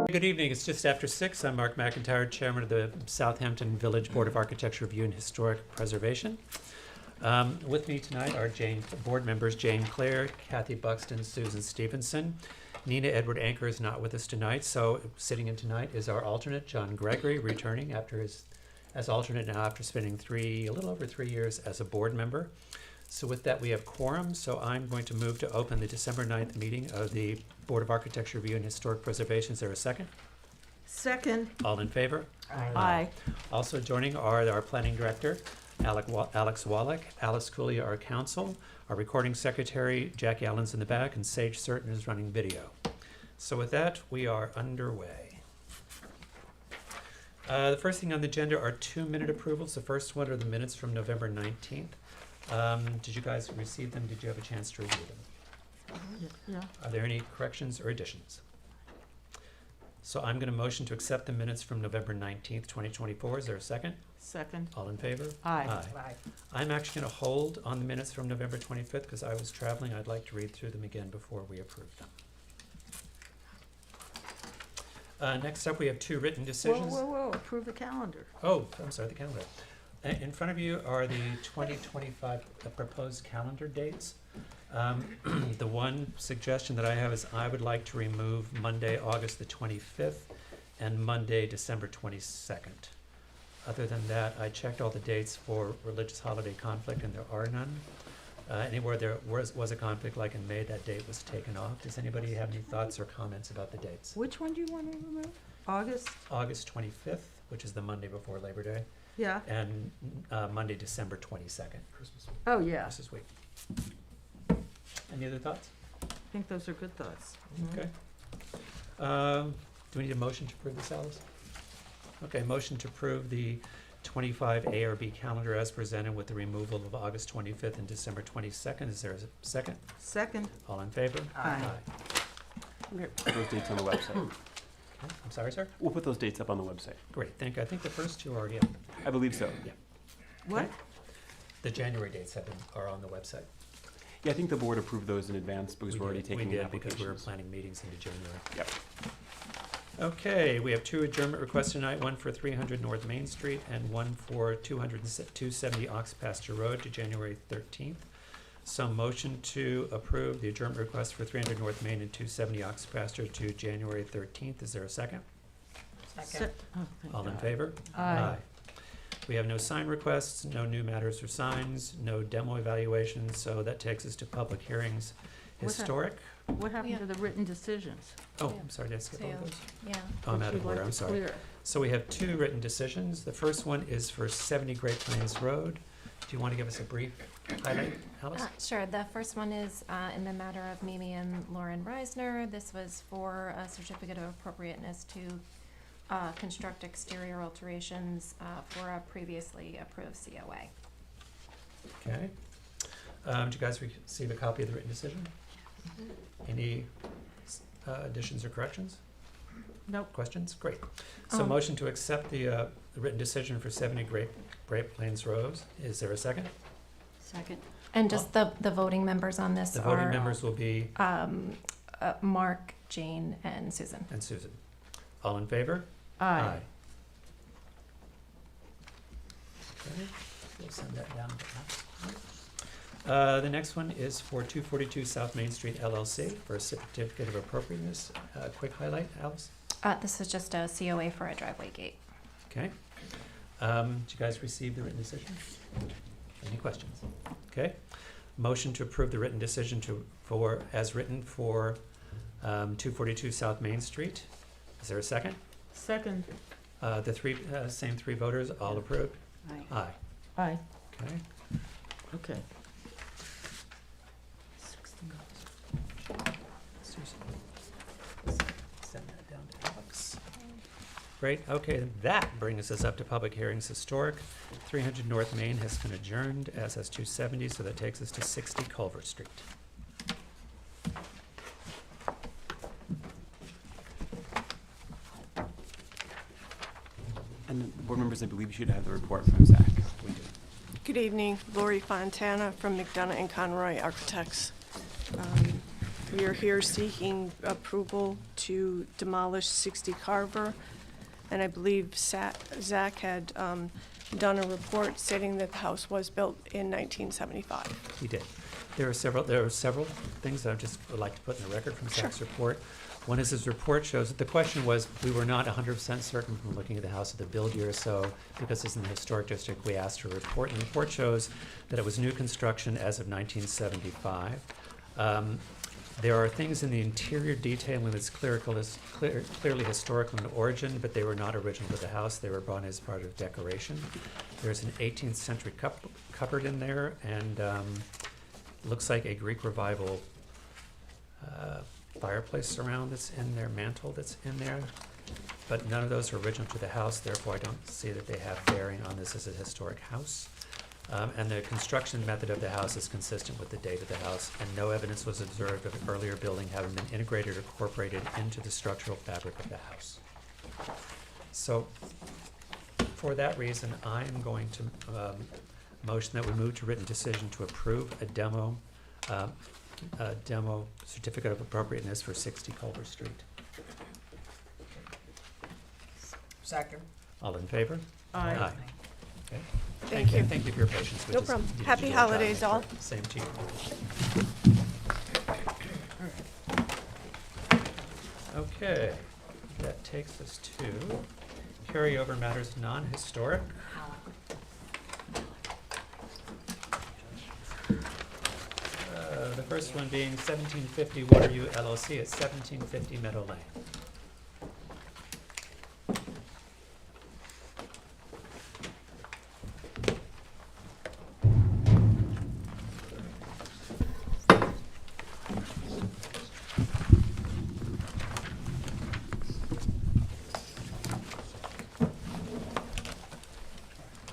Good evening. It's just after 6. I'm Mark McIntyre, Chairman of the Southampton Village Board of Architecture Review and Historic Preservation. With me tonight are board members Jane Clare, Kathy Buxton, Susan Stevenson. Nina Edward Anchor is not with us tonight, so sitting in tonight is our alternate, John Gregory, returning as alternate now after spending a little over 3 years as a board member. So with that, we have quorum, so I'm going to move to open the December 9th meeting of the Board of Architecture Review and Historic Preservation. Is there a second? Second. All in favor? Aye. Also joining are our planning director, Alex Wallach, Alice Cooley, our counsel, our recording secretary, Jackie Allen's in the back, and Sage Certain is running video. So with that, we are underway. The first thing on the agenda are 2-minute approvals. The first one are the minutes from November 19th. Did you guys receive them? Did you have a chance to review them? Yeah. Are there any corrections or additions? So I'm going to motion to accept the minutes from November 19th, 2024. Is there a second? Second. All in favor? Aye. I'm actually going to hold on the minutes from November 25th because I was traveling. I'd like to read through them again before we approve them. Next up, we have 2 written decisions. Whoa. Approve the calendar. Oh, I'm sorry, the calendar. In front of you are the 2025 proposed calendar dates. The one suggestion that I have is I would like to remove Monday, August the 25th and Monday, December 22nd. Other than that, I checked all the dates for religious holiday conflict and there are none. Anywhere there was a conflict, like in May, that date was taken off. Does anybody have any thoughts or comments about the dates? Which one do you want to remove? August? August 25th, which is the Monday before Labor Day, Yeah. and Monday, December 22nd. Christmas week. Oh, yeah. Christmas week. Any other thoughts? I think those are good thoughts. Okay. Do we need a motion to approve this, Alice? Okay, motion to approve the 25 ARB calendar as presented with the removal of August 25th and December 22nd. Is there a second? Second. All in favor? Aye. We'll put those dates on the website. Okay, I'm sorry, sir? We'll put those dates up on the website. Great, I think the first 2 are already up. I believe so. Yeah. What? Okay. The January dates are on the website. Yeah, I think the board approved those in advance because we're already taking We did applications. because we were planning meetings into January. Yep. Okay, we have 2 adjournment requests tonight, one for 300 North Main Street and one for 270 Ox Pasture Road to January 13th. So motion to approve the adjournment request for 300 North Main and 270 Ox Pasture to January 13th. Is there a second? Second. All in favor? Aye. We have no sign requests, no new matters or signs, no demo evaluations, so that takes us to public hearings. What hap- Historic? What happened to the written decisions? Oh, I'm sorry, did I skip over those? Yeah. Oh, I'm Would out you of order, like I'm to sorry. clear? So we have 2 written decisions. The first one is for 70 Great Plains Road. Do you want to give us a brief highlight, Alice? Sure. The first one is in the matter of Mimi and Lauren Reisner. This was for a certificate of appropriateness to construct exterior alterations for a previously approved COA. Okay. Did you guys receive a copy of the written decision? Any additions or corrections? Nope. Questions? Great. So motion to accept the written decision for 70 Great Plains Road. Is there a second? Second. And just the voting members on this The are voting members will be Mark, Jane, and Susan. and Susan. All in favor? Aye. Okay, we'll send that down. The next one is for 242 South Main Street LLC for a certificate of appropriateness. Quick highlight, Alice? This is just a COA for a driveway gate. Okay. Did you guys receive the written decision? Any questions? Okay. Motion to approve the written decision as written for 242 South Main Street. Is there a second? Second. The same 3 voters, all approved? Aye. Aye. Aye. Okay. Okay. Susan. Send that down to Alex. Great, okay, that brings us up to public hearings. Historic, 300 North Main has been adjourned, as has 270, so that takes us to 60 Culver Street. And board members, I believe you should have the report from Zach. We do. Good evening, Lori Fontana from McDonough and Conroy Architects. We are here seeking approval to demolish 60 Carver, and I believe Zach had done a report stating that the house was built in 1975. He did. There are several things that I just would like to put in the record from Zach's report. One is his report shows that the question was, we were not 100% certain from looking at the house of the build year, so because it's in the historic district, we asked for a report. And the report shows that it was new construction as of 1975. There are things in the interior detailing that's clearly historical in origin, but they were not original to the house. They were brought as part of decoration. There's an 18th century cupboard in there, and looks like a Greek Revival fireplace surround that's in there, mantle that's in there, but none of those are original to the house, therefore I don't see that they have bearing on this as a historic house. And the construction method of the house is consistent with the date of the house, and no evidence was observed of an earlier building having been integrated or incorporated into the structural fabric of the house. So, for that reason, I am going to motion that we move to written decision to approve a demo certificate of appropriateness for 60 Culver Street. Second. All in favor? Aye. Okay. Thank you. Thank you for your patience. We No just problem. needed to Happy do our holidays, job. all. Same to you. Okay, that takes us to carryover matters non-historic. The first one being 1750 Waterview LLC at 1750 Meadow Lane.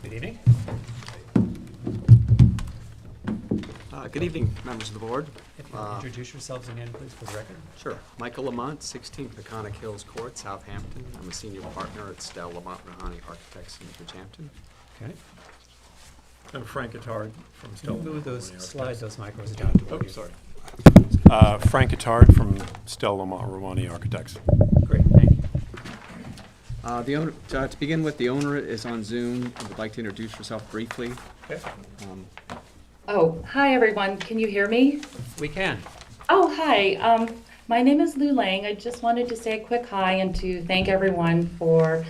Good evening. Good evening, members of the board. If you would introduce yourselves again, please, for the record. Sure. Michael Lamont, 16 Peconic Hills Court, Southampton. I'm a senior partner at Stell Lamont Rahani Architects in Bridgehampton. Okay. I'm Frank Attard from Can Stella. you move those, Lamont slide Architects. those microphones down to Oh, you. sorry. Frank Attard from Stella Lamont Rahani Architects. Great, thank you. The owner, to begin with, the owner is on Zoom. I would like to introduce herself briefly. Okay. Oh, hi everyone. Can you hear me? We can. Oh, hi. My name is Lou Lang. I just wanted to say a quick hi and to thank everyone for,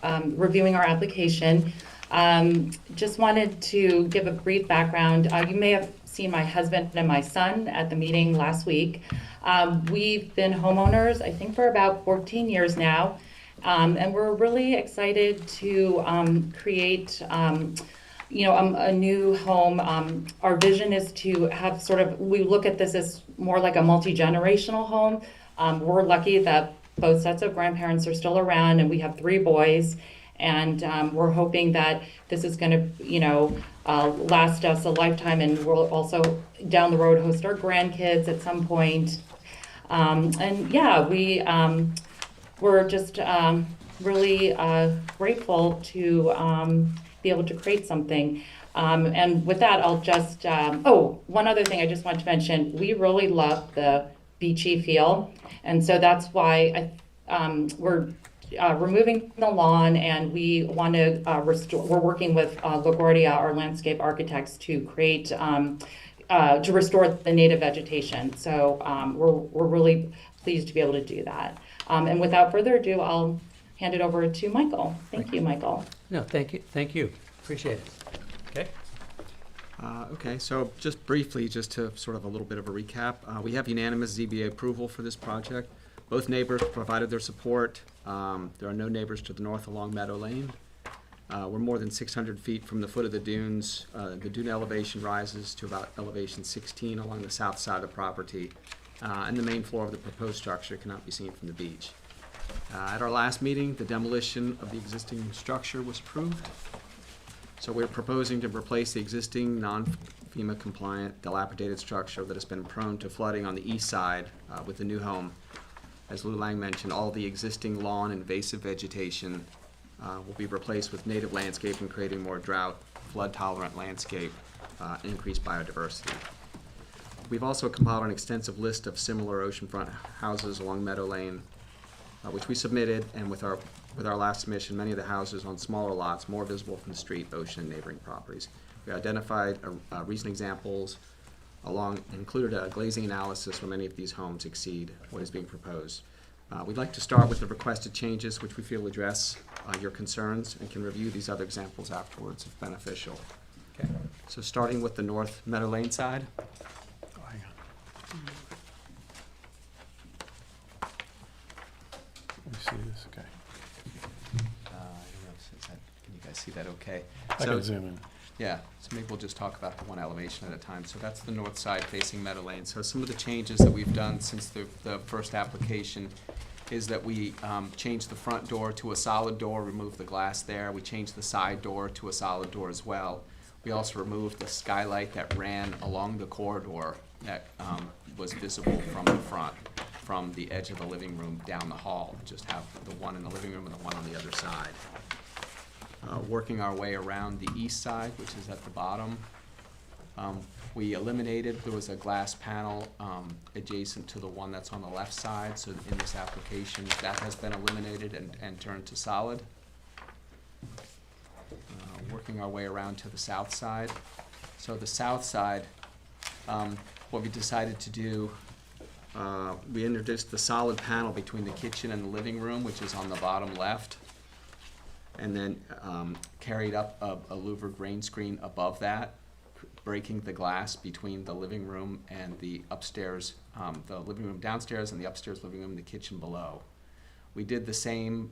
reviewing our application. Just wanted to give a brief background. You may have seen my husband and my son at the meeting last week. We've been homeowners, I think, for about 14 years now, and we're really excited to create a new home. Our vision is to have we look at this as more like a multi-generational home. We're lucky that both sets of grandparents are still around, and we have 3 boys. And we're hoping that this is going to, last us a lifetime, and we'll also down the road host our grandkids at some point. We're just really grateful to be able to create something. And with that, I'll just, one other thing I just want to mention, we really love the beachy feel. And so that's why we're removing the lawn, and we want to we're working with LaGuardia, our landscape architects, to create, to restore the native vegetation. So we're really pleased to be able to do that. And without further ado, I'll hand it over to Michael. Thank you, Michael. No, thank you. Appreciate it. Okay. Okay, so just briefly, just to sort of a little bit of a recap, we have unanimous ZBA approval for this project. Both neighbors provided their support. There are no neighbors to the north along Meadow Lane. We're more than 600 feet from the foot of the dunes. The dune elevation rises to about elevation 16 along the south side of the property, and the main floor of the proposed structure cannot be seen from the beach. At our last meeting, the demolition of the existing structure was approved. So we're proposing to replace the existing non-FEMA compliant dilapidated structure that has been prone to flooding on the east side with the new home. As Lou Lang mentioned, all the existing lawn and invasive vegetation will be replaced with native landscaping, creating more drought, flood-tolerant landscape, and increased biodiversity. We've also compiled an extensive list of similar oceanfront houses along Meadow Lane, which we submitted, and with our last submission, many of the houses on smaller lots, more visible from the street, ocean, and neighboring properties. We identified recent examples, included a glazing analysis where many of these homes exceed what is being proposed. We'd like to start with the requested changes, which we feel address your concerns, and can review these other examples afterwards if beneficial. Okay. So starting with the North Meadow Lane side. Oh, hang on. Let me see this, okay. I don't know, can you guys see that okay? I can zoom in. Yeah, so maybe we'll just talk about the one elevation at a time. So that's the north side facing Meadow Lane. So some of the changes that we've done since the first application is that we changed the front door to a solid door, removed the glass there. We changed the side door to a solid door as well. We also removed the skylight that ran along the corridor that was visible from the front, from the edge of the living room down the hall. Just have the one in the living room and the one on the other side. Working our way around the east side, which is at the bottom. We eliminated, there was a glass panel adjacent to the one that's on the left side, so in this application, that has been eliminated and turned to solid. Working our way around to the south side. So the south side, what we decided to do, we introduced the solid panel between the kitchen and the living room, which is on the bottom left, and then carried up a louvered rain screen above that, breaking the glass between the living room and the upstairs, the living room downstairs and the upstairs living room and the kitchen below. We did the same,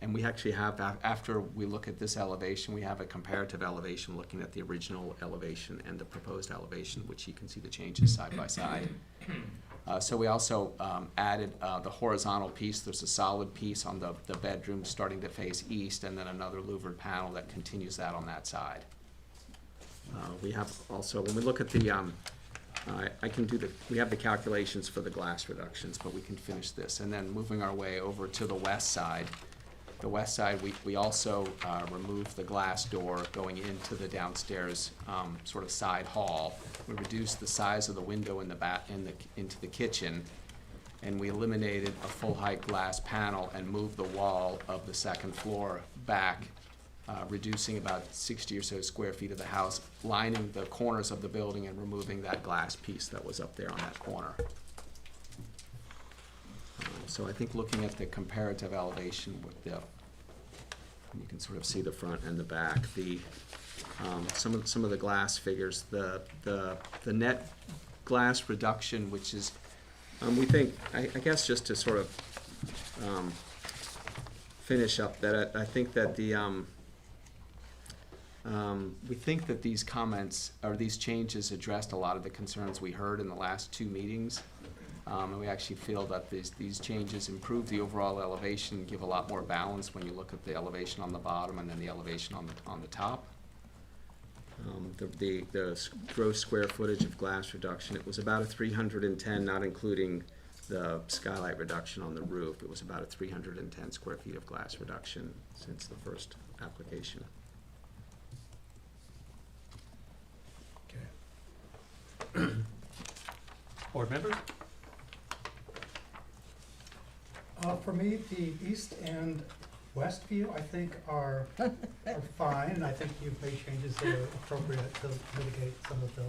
and we actually have, after we look at this elevation, we have a comparative elevation looking at the original elevation and the proposed elevation, which you can see the changes side by side. So we also added the horizontal piece. There's a solid piece on the bedroom starting to face east, and then another louvered panel that continues that on that side. We have also, when we look at the, we have the calculations for the glass reductions, but we can finish this. And then moving our way over to the west side. The west side, we also removed the glass door going into the downstairs sort of side hall. We reduced the size of the window in the into the kitchen, and we eliminated a full-height glass panel and moved the wall of the second floor back, reducing about 60 or so square feet of the house, lining the corners of the building and removing that glass piece that was up there on that corner. So I think looking at the comparative elevation with the, you can sort of see the front and the back. The some of the glass figures, the net glass reduction, which is we think, I guess just to sort of finish up that I think that the we think that these comments or these changes addressed a lot of the concerns we heard in the last two meetings. And we actually feel that these changes improve the overall elevation, give a lot more balance when you look at the elevation on the bottom and then the elevation on the top. The gross square footage of glass reduction, it was about a 310, not including the skylight reduction on the roof. It was about a 310 square feet of glass reduction since the first application. Okay. Board members? For me, the east and west view, I think, are fine, and I think you've made changes that are appropriate to mitigate some of the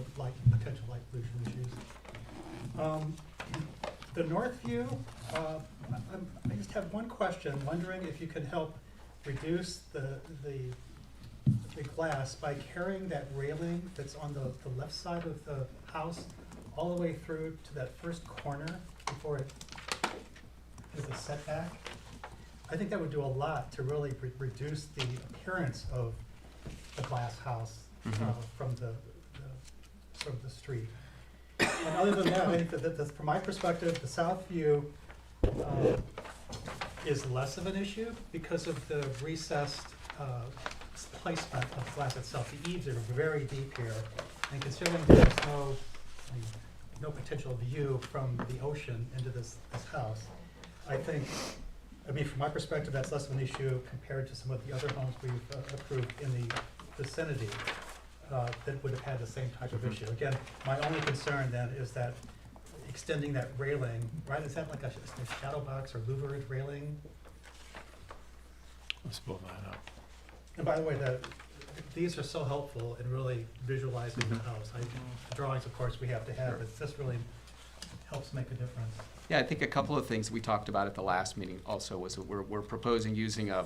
potential light pollution issues. The north view, I just have one question, wondering if you can help reduce the glass by carrying that railing that's on the left side of the house all the way through to that first corner before it is a setback. I think that would do a lot to really reduce the appearance of a glass house from the sort of the street. And other than that, I think that from my perspective, the south view is less of an issue because of the recessed placement of glass itself. The eaves are very deep here, and considering there's no potential view from the ocean into this house, I think, from my perspective, that's less of an issue compared to some of the other homes we've approved in the vicinity. that would have had the same type of issue. Again, my only concern then is that extending that railing, right, is that like a shadow box or louvered railing? Let's pull that up. And by the way, these are so helpful in really visualizing the house. The drawings, of course, we have to have, but this really helps make a difference. Yeah, I think a couple of things we talked about at the last meeting also was that we're proposing using a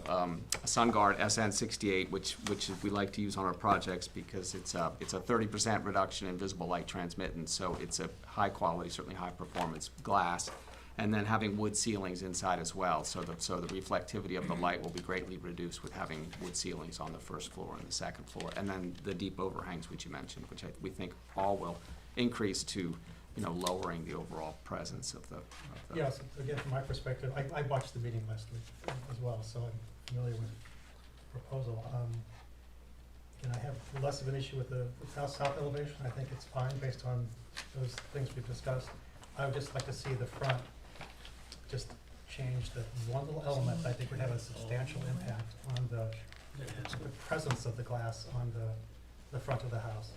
SunGuard SN68, which we like to use on our projects because it's a 30% reduction in visible light transmittance, so it's a high quality, certainly high performance glass. And then having wood ceilings inside as well, so the reflectivity of the light will be greatly reduced with having wood ceilings on the first floor and the second floor. And then the deep overhangs, which you mentioned, which we think all will increase to, lowering the overall presence of the. Yes, again, from my perspective, I watched the meeting last week as well, so I'm familiar with the proposal. And I have less of an issue with the south elevation. I think it's fine based on those things we've discussed. I would just like to see the front just change the one little element that I think would have a substantial impact on the presence of the glass on the front of the house.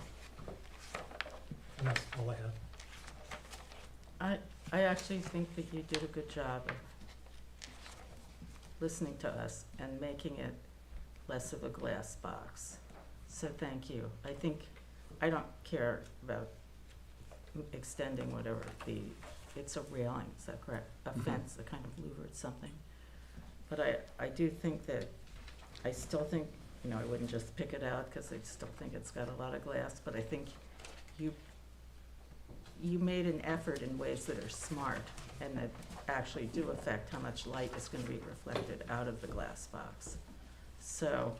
And that's all I have. I actually think that you did a good job of listening to us and making it less of a glass box. So thank you. I don't care about extending whatever it's a railing, is that correct? A fence, a kind of louvered something. But I do think that, I still think, I wouldn't just pick it out because I still think it's got a lot of glass, but I think you made an effort in ways that are smart and that actually do affect how much light is going to be reflected out of the glass box. So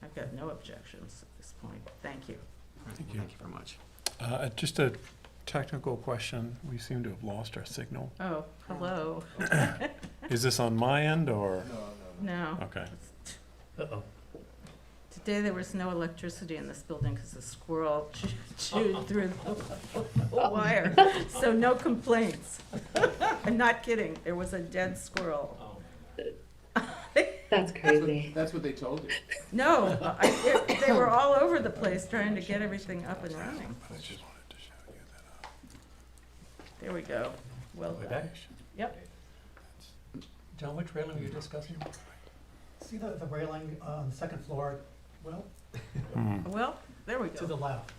I've got no objections at this point. Thank you. Thank you very much. Just a technical question. We seem to have lost our signal. Oh, hello. Is this on my end or? No. Okay. Uh-oh. Today there was no electricity in this building because the squirrel chewed through the wire. So no complaints. I'm not kidding. There was a dead squirrel. That's crazy. That's what they told you. No, they were all over the place trying to get everything up and running. I just wanted to show you that. There we go. Well Way done. back? Yep. John, which railing are you discussing? See the railing on the second floor, well, Well, there we to the go. left.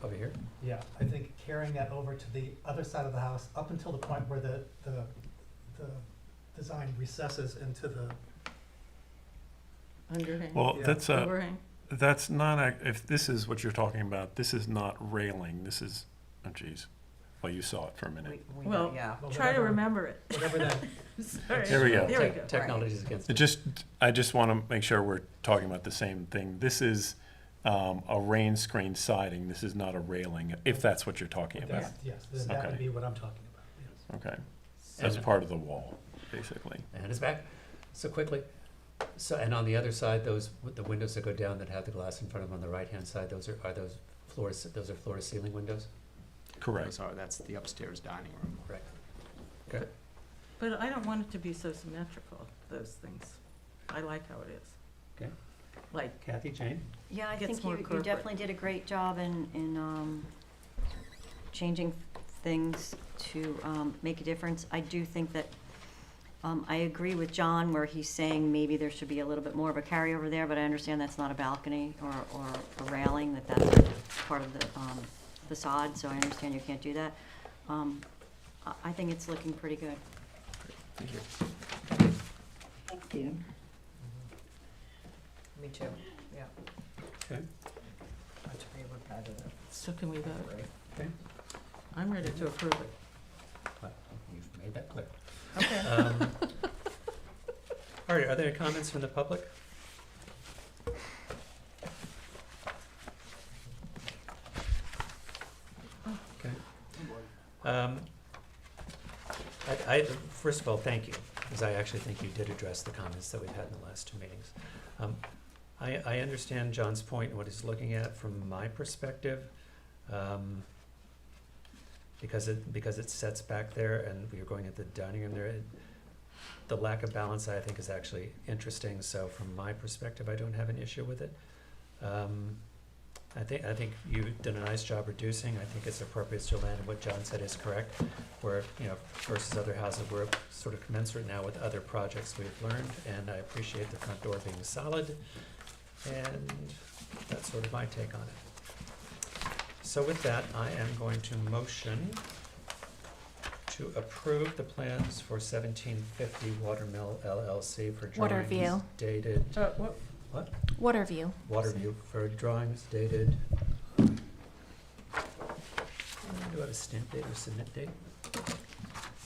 Over here? Yeah, I think carrying that over to the other side of the house, up until the point where the design recesses into the, Underhang. Well, Yeah. Overhang. that's not, if this is what you're talking about, this is not railing. This is, oh geez. Well, you saw it for a minute. Well, well, try to whatever- remember it. whatever that, Sorry. Here we go. There we go. Technology's against It us. I just want to make sure we're talking about the same thing. This is a rain screen siding. This is not a railing, if that's what you're talking about. yes, then that would Okay. be what I'm talking about, yes. Okay. As part of the wall, basically. And it's back. So quickly. So, and on the other side, the windows that go down that have the glass in front of them on the right-hand side, those are those floor to ceiling windows? Correct. Sorry, that's the upstairs dining room. Correct. Okay. But I don't want it to be so symmetrical, those things. I like how it is. Okay. Like, Kathy, Jane? Yeah, I Gets think more you corporate. definitely did a great job in changing things to make a difference. I do think that, I agree with John where he's saying maybe there should be a little bit more of a carryover there, but I understand that's not a balcony or a railing, that's part of the facade, so I understand you can't do that. I think it's looking pretty good. Thank you. Thank you. Me too, yeah. Okay. Much favor pattern. so can we vote? Okay. I'm ready to approve it. Well, you've made that clear. Okay. All right, are there any comments from the public? Okay. First of all, thank you, because I actually think you did address the comments that we've had in the last two meetings. I understand John's point and what he's looking at from my perspective, because it sets back there and we're going at the dining room there. The lack of balance, I think, is actually interesting, so from my perspective, I don't have an issue with it. I think you've done a nice job reducing. I think it's appropriate to land, and what John said is correct, where, you know, versus other houses, we're sort of commensurate now with other projects we've learned, and I appreciate the front door being solid, and that's sort of my take on it. So with that, I am going to motion to approve the plans for 1750 Watermill LLC for drawings Waterview. dated, What? Waterview. Waterview for drawings dated, do I have a stamp date or submit date?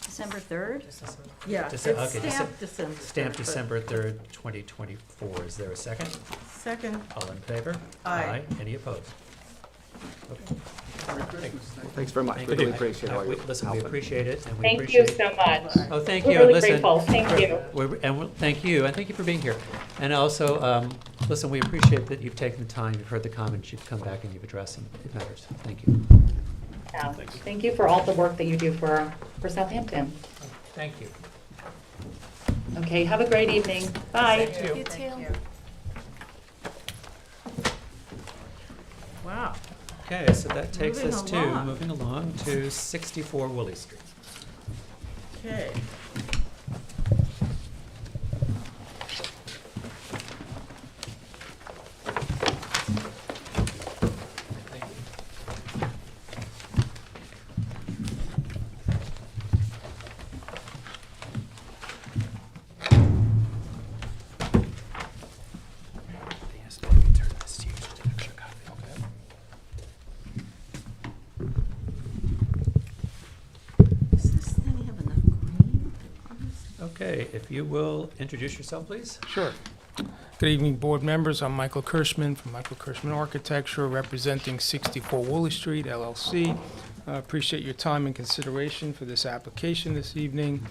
December 3rd? Yeah, Dece- it's okay, stamped December. Stamped but- December 3rd, 2024. Is there a second? Second, All in favor? Aye. Any opposed? Okay. Thanks very much. Thank We really you. appreciate all your Listen, we help. appreciate it, and we Thank you appreciate. so much. Oh, thank We're you. really Listen, grateful. Thank you. Thank you, and thank you for being here. And also, listen, we appreciate that you've taken the time, you've heard the comments, you've come back and you've addressed them. It matters. Thank you. Yeah. Thank you for all the work that you do for Southampton. Thank you. Okay, have a great evening. Bye. You too. wow. Okay, so that takes Moving us to, along. moving along to 64 Woolley Street. Okay. Does this thing have enough green on this? Okay, if you will introduce yourself, please. Sure. Good evening, board members. I'm Michael Kirschman from Michael Kirschman Architecture, representing 64 Woolley Street LLC. Appreciate your time and consideration for this application this evening.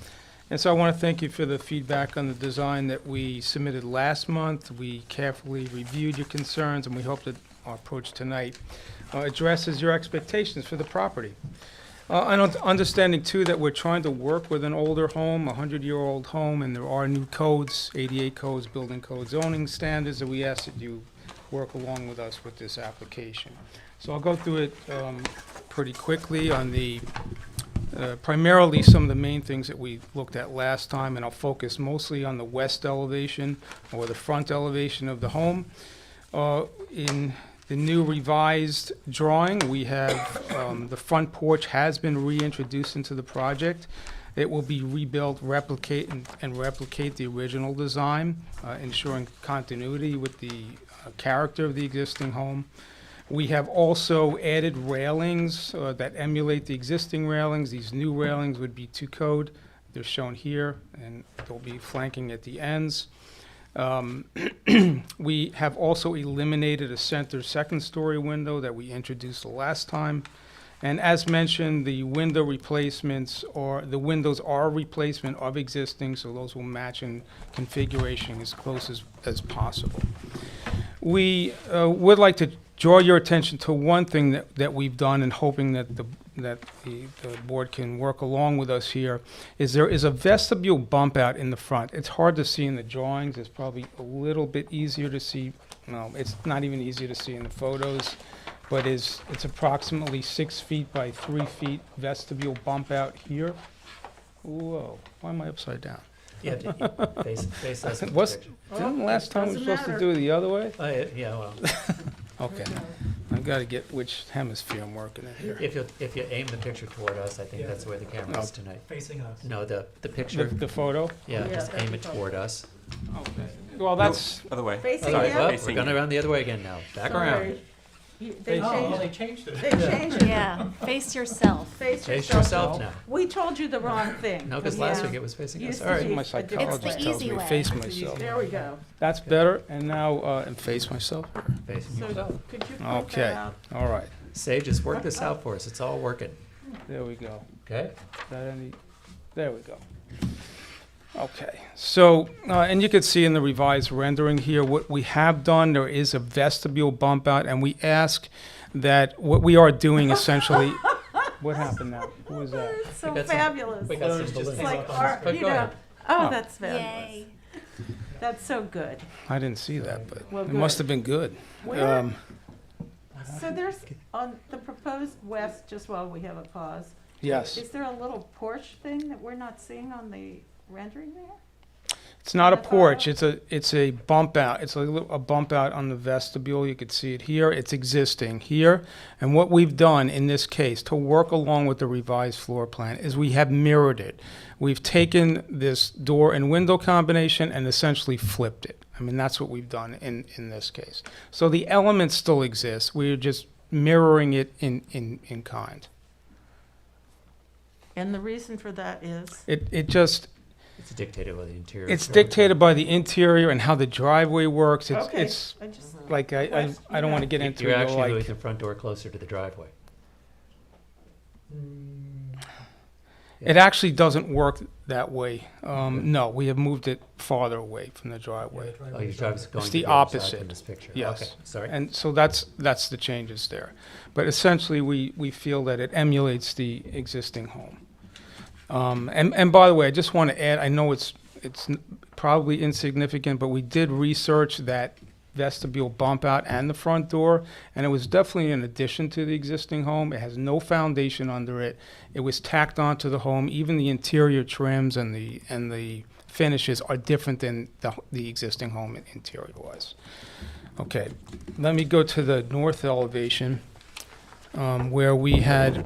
And so I want to thank you for the feedback on the design that we submitted last month. We carefully reviewed your concerns, and we hope that our approach tonight addresses your expectations for the property. And understanding too that we're trying to work with an older home, a 100-year-old home, and there are new codes, ADA codes, building codes, zoning standards, that we ask that you work along with us with this application. So I'll go through it pretty quickly on the, primarily some of the main things that we looked at last time, and I'll focus mostly on the west elevation or the front elevation of the home. In the new revised drawing, we have, the front porch has been reintroduced into the project. It will be rebuilt, replicate the original design, ensuring continuity with the character of the existing home. We have also added railings that emulate the existing railings. These new railings would be to code. They're shown here, and they'll be flanking at the ends. We have also eliminated a center second-story window that we introduced the last time. And as mentioned, the window replacements, or the windows are a replacement of existing, so those will match in configuration as close as possible. We would like to draw your attention to one thing that we've done, and hoping that the board can work along with us here, is there is a vestibule bump out in the front. It's hard to see in the drawings. It's probably a little bit easier to see. No, it's not even easier to see in the photos, but it's approximately 6 feet by 3 feet vestibule bump out here. Whoa, why am I upside down? Yeah, face us with the Was, picture. didn't last time we were doesn't supposed to matter. do it the other way? Yeah, well, Okay, I've got to get which hemisphere I'm working in here. if you aim the picture toward us, I think Yeah. that's where the camera is Oh. tonight. Facing us. No, the The picture, photo? yeah, Yeah, just that'd aim be it fine. toward us. Okay. Well, that's, Other way. Facing Sorry, you? well, we're Facing going you. around the other way again now. Back around. Sorry. They Oh, they changed, changed it. they changed it. Yeah, face yourself. Face Face yourself. yourself now. We told you the wrong thing. No, because last Yeah. week it was facing us. Used All to right. be- my It's psychologist the tells easy me way. face myself. There we go. That's better, and now, and face myself. Facing So yourself. could you point Okay, that out? all right, Sage, just work this out for us. It's all working. there we go. Okay? Is that any, there we go. Okay, so, and you can see in the revised rendering here, what we have done, there is a vestibule bump out, and we ask that what we are doing essentially, what happened now? Who was that? It's so We got some- fabulous. We got some Balloons just balloons. It's like Balloons. art, But you go know. ahead. Oh, Oh. that's fabulous. Yay. That's so good. I didn't see that, but Well, it must good. have been good. Where? So there's, on the proposed west, just while we have a pause, Yes. is there a little porch thing that we're not seeing on the rendering there? It's not a In the porch, photo? it's a bump out, it's a bump out on the vestibule, you could see it here, it's existing here. And what we've done in this case, to work along with the revised floor plan, is we have mirrored it. We've taken this door and window combination and essentially flipped it. I mean, that's what we've done in this case. So the elements still exist, we're just mirroring it in kind. And the reason for that is? It just, It's dictated by the interior. it's dictated by the interior and how the driveway works. Okay, It's I just, like, I don't want to get into You're it, actually moving like, the front door closer to the driveway. it actually doesn't work that way. No, we have moved it farther away from the driveway. Oh, your driveway's going It's to the the other side opposite. from this picture. Yes. Okay, sorry. And so that's the changes there. But essentially, we feel that it emulates the existing home. And by the way, I just want to add, I know it's probably insignificant, but we did research that vestibule bump out and the front door, and it was definitely an addition to the existing home. It has no foundation under it. It was tacked onto the home. Even the interior trims and the finishes are different than the existing home interior-wise. Okay, let me go to the north elevation, where we had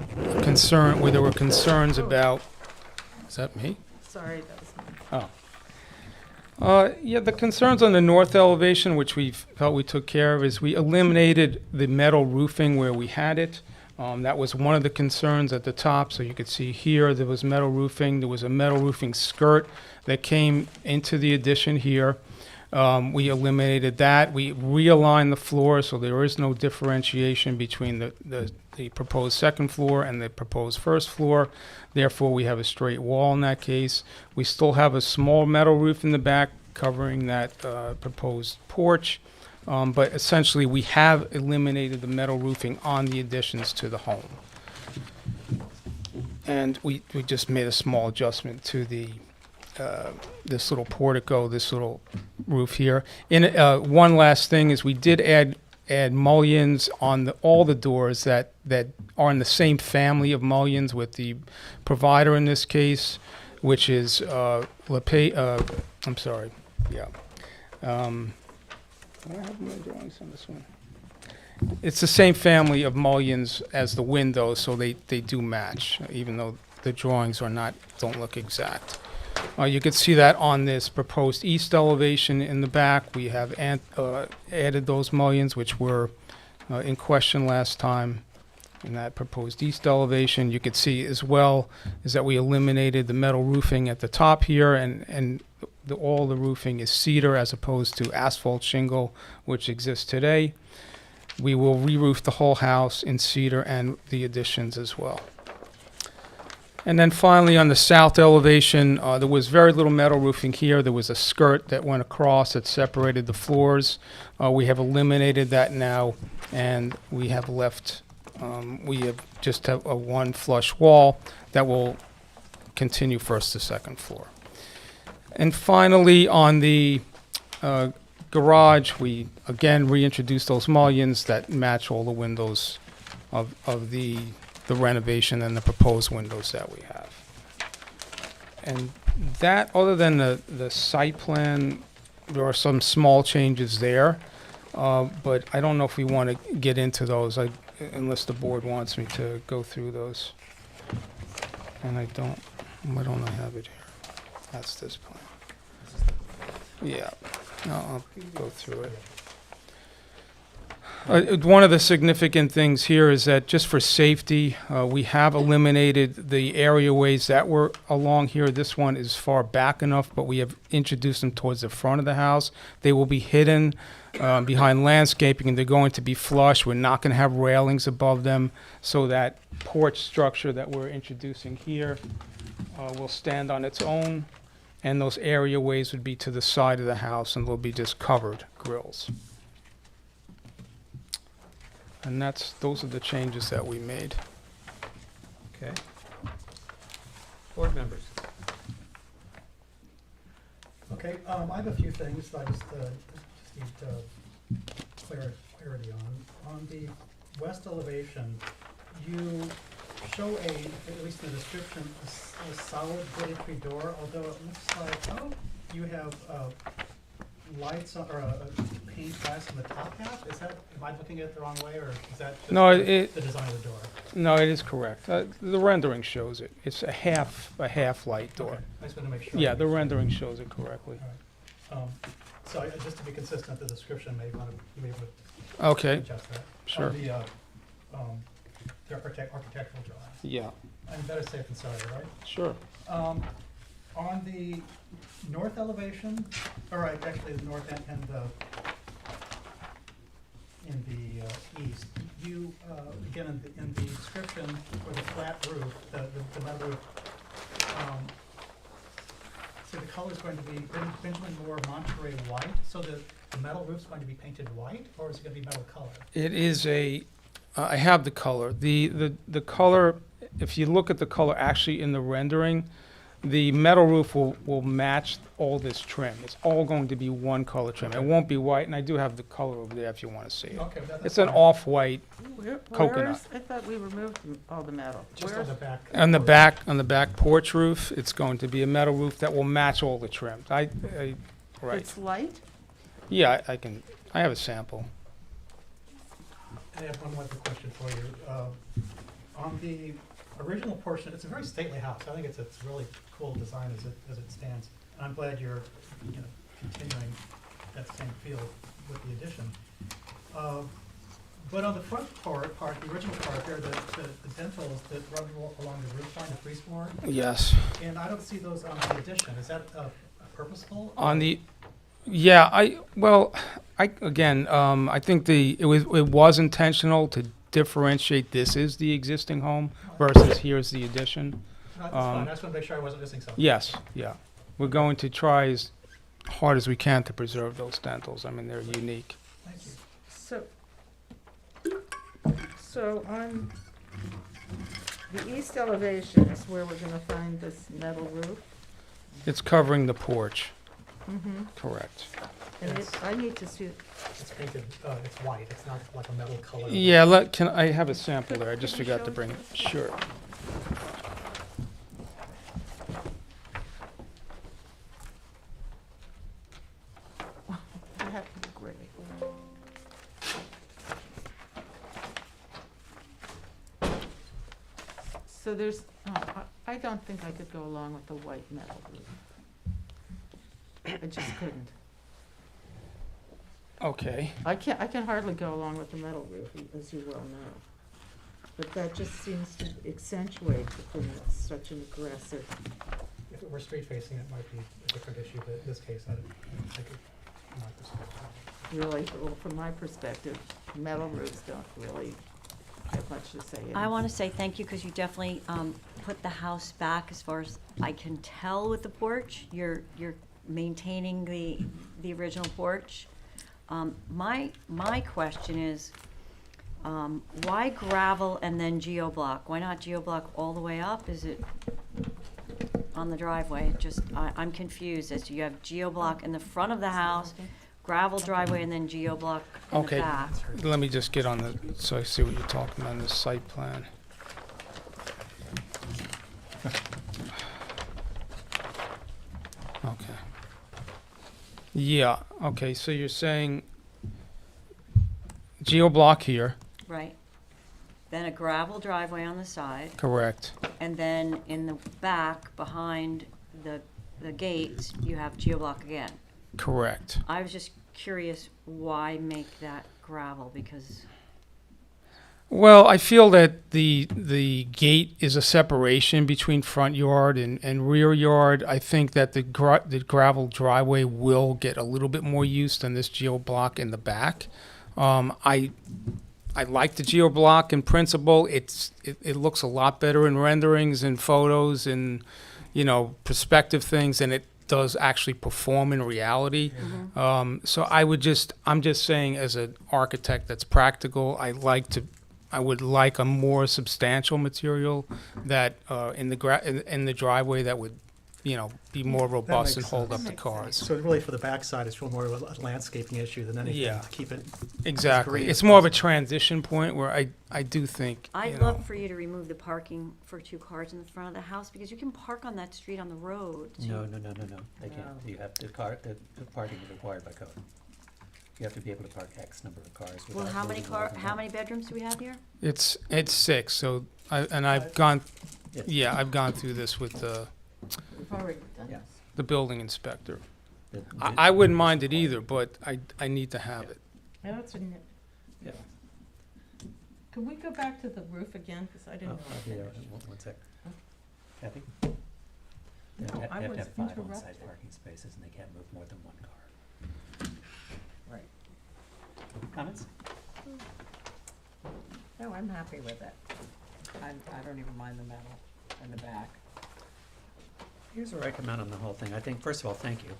where there were concerns about. Is that me? sorry, that was me. Yeah, the concerns on the north elevation, which we felt we took care of, is we eliminated the metal roofing where we had it. That was one of the concerns at the top, so you could see here, there was metal roofing. There was a metal roofing skirt that came into the addition here. We eliminated that. We realigned the floor, so there is no differentiation between the proposed second floor and the proposed first floor. Therefore, we have a straight wall in that case. We still have a small metal roof in the back covering that proposed porch. But essentially, we have eliminated the metal roofing on the additions to the home. And we just made a small adjustment to the this little portico, this little roof here. One last thing is we did add mullions on all the doors that are in the same family of mullions with the provider in this case, which is I'm sorry, yeah. Do I have my drawings on this one? It's the same family of mullions as the windows, so they do match, even though the drawings don't look exact. You can see that on this proposed east elevation in the back. We have added those mullions, which were in question last time in that proposed east elevation. You could see as well is that we eliminated the metal roofing at the top here, and all the roofing is cedar as opposed to asphalt shingle, which exists today. We will re-roof the whole house in cedar and the additions as well. And then finally, on the south elevation, there was very little metal roofing here. There was a skirt that went across that separated the floors. We have eliminated that now, and we have left, just have a one flush wall that will continue first to second floor. And finally, on the garage, we again reintroduced those mullions that match all the windows of the renovation and the proposed windows that we have. And that, other than the site plan, there are some small changes there, but I don't know if we want to get into those, unless the board wants me to go through those. And I don't have it here. That's this plan. Yeah, I'll go through it. One of the significant things here is that just for safety, we have eliminated the areaways that were along here. This one is far back enough, but we have introduced them towards the front of the house. They will be hidden behind landscaping, and they're going to be flush. We're not going to have railings above them, so that porch structure that we're introducing here will stand on its own, and those areaways would be to the side of the house, and they'll be just covered grills. And those are the changes that we made. Okay. Board members. Okay, I have a few things that I just need clarity on. On the west elevation, you show at least in the description, a solid bulletproof door, although it looks like, you have lights or a paint glass in the top half? Is that, am I looking at it the wrong way, or is that just No, the it, design of the door? no, it is correct. The rendering shows it. It's a half light door. Okay, I just wanted to make sure. Yeah, the rendering shows it correctly. So just to be consistent, the description you may want to Okay, adjust that. sure. The architectural drawing. Yeah, I'm better safe than sorry, right? sure. On the north elevation, all right, actually the north and in the east, you, again, in the description for the flat roof, the metal roof, so the color's going to be Benjamin Moore Monterey white, so the metal roof's going to be painted white, or is it gonna be metal color? It is I have the color. The color, if you look at the color actually in the rendering, the metal roof will match all this trim. It's all going to be one color trim. It won't be white, and I do have the color over there if you want to see it. Okay, that's It's an fine. off-white Coconut. Coconut. I thought we removed all the metal. Just Where's- on the back. On the back porch roof, it's going to be a metal roof that will match all the trims. Right. It's light? Yeah, I have a sample. I have one more question for you. On the original portion, it's a very stately house. I think it's a really cool design as it stands. And I'm glad you're, continuing that same feel with the addition. But on the front part, the original part there, the dentals that run along the roof line, the freeze board, Yes. and I don't see those on the addition. Is that purposeful? On the, yeah, I think it was intentional to differentiate this is the existing home versus here's the addition. No, that's fine. I just want to make sure I wasn't missing something. Yes, yeah. We're going to try as hard as we can to preserve those dentals. I mean, they're unique. Thank you. So on the east elevation is where we're gonna find this metal roof? It's covering the porch, Mm-hmm. correct. And I need to see, It's painted, it's white. It's not like a metal color. Yeah, I have a sample there. I just forgot to bring it. Sure. I have to be great. So there's, I don't think I could go along with the white metal roof. I just couldn't. Okay. I can hardly go along with the metal roof, as you well know. But that just seems to accentuate the thing that's such an aggressive. If it were street facing, it might be a different issue, but in this case, I think from my perspective. Really, well, from my perspective, metal roofs don't really have much to say. I want to say thank you because you definitely put the house back as far as I can tell with the porch. You're maintaining the original porch. My question is, why gravel and then geoblock? Why not geoblock all the way up? Is it on the driveway? I'm confused as to you have geoblock in the front of the house, gravel driveway, and then geoblock in the Okay. back. Let me just get on so I see what you're talking about in the site plan. Okay. Yeah, okay, so you're saying geoblock here, Right. Then a gravel driveway on the side, correct. and then in the back, behind the gates, you have geoblock again. Correct. I was just curious, why make that gravel? Because, Well, I feel that the gate is a separation between front yard and rear yard. I think that the gravel driveway will get a little bit more use than this geoblock in the back. I like the geoblock in principle. It looks a lot better in renderings and photos and perspective things, and it does actually perform in reality. So I'm just saying, as an architect that's practical, I would like a more substantial material that in the driveway that would be more robust and makes hold sense. up the cars. So really for the backside, it's really more of a landscaping issue than anything Yeah. to keep it. Exactly. green It's as more of a possible. transition point where I do think, I'd love for you to remove the parking for 2 cars in the front of the house, because you can park on that street on the road. too. No, they can't. You have, the parking is required by code. You have to be able to park X number of cars Well, without how many moving more than how that. many bedrooms do we have here? it's 6, so, I've gone, Yes. yeah, I've gone through this with We've already done Yeah. this. the building inspector. The- I wouldn't mind it either, but I need to have it. I know it's a nit. Yeah. Can we go back to the roof again, because I Oh, didn't know. I'll be there in one sec. Kathy? No, They I have to was have 5 on-site interrupted. parking spaces, and they can't move more than 1 car. Right. Comments? No, I'm happy with it. I don't even mind the metal in the back. Here's where I come out on the whole thing. I think, first of all, thank you.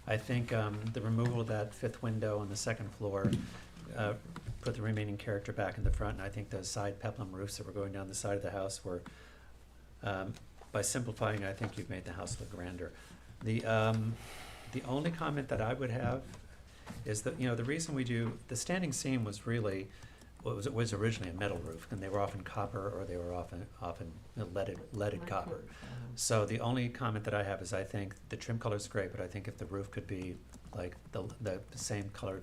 I think the removal of that 5th window on the 2nd floor put the remaining character back in the front, and I think those side peplum roofs that were going down the side of the house were, by simplifying, I think you've made the house look grander. The only comment that I would have is that, the reason we do, the standing seam was really, it was originally a metal roof, and they were often copper, or they were often leaded copper. So the only comment that I have is I think the trim color's great, but I think if the roof could be like the same color,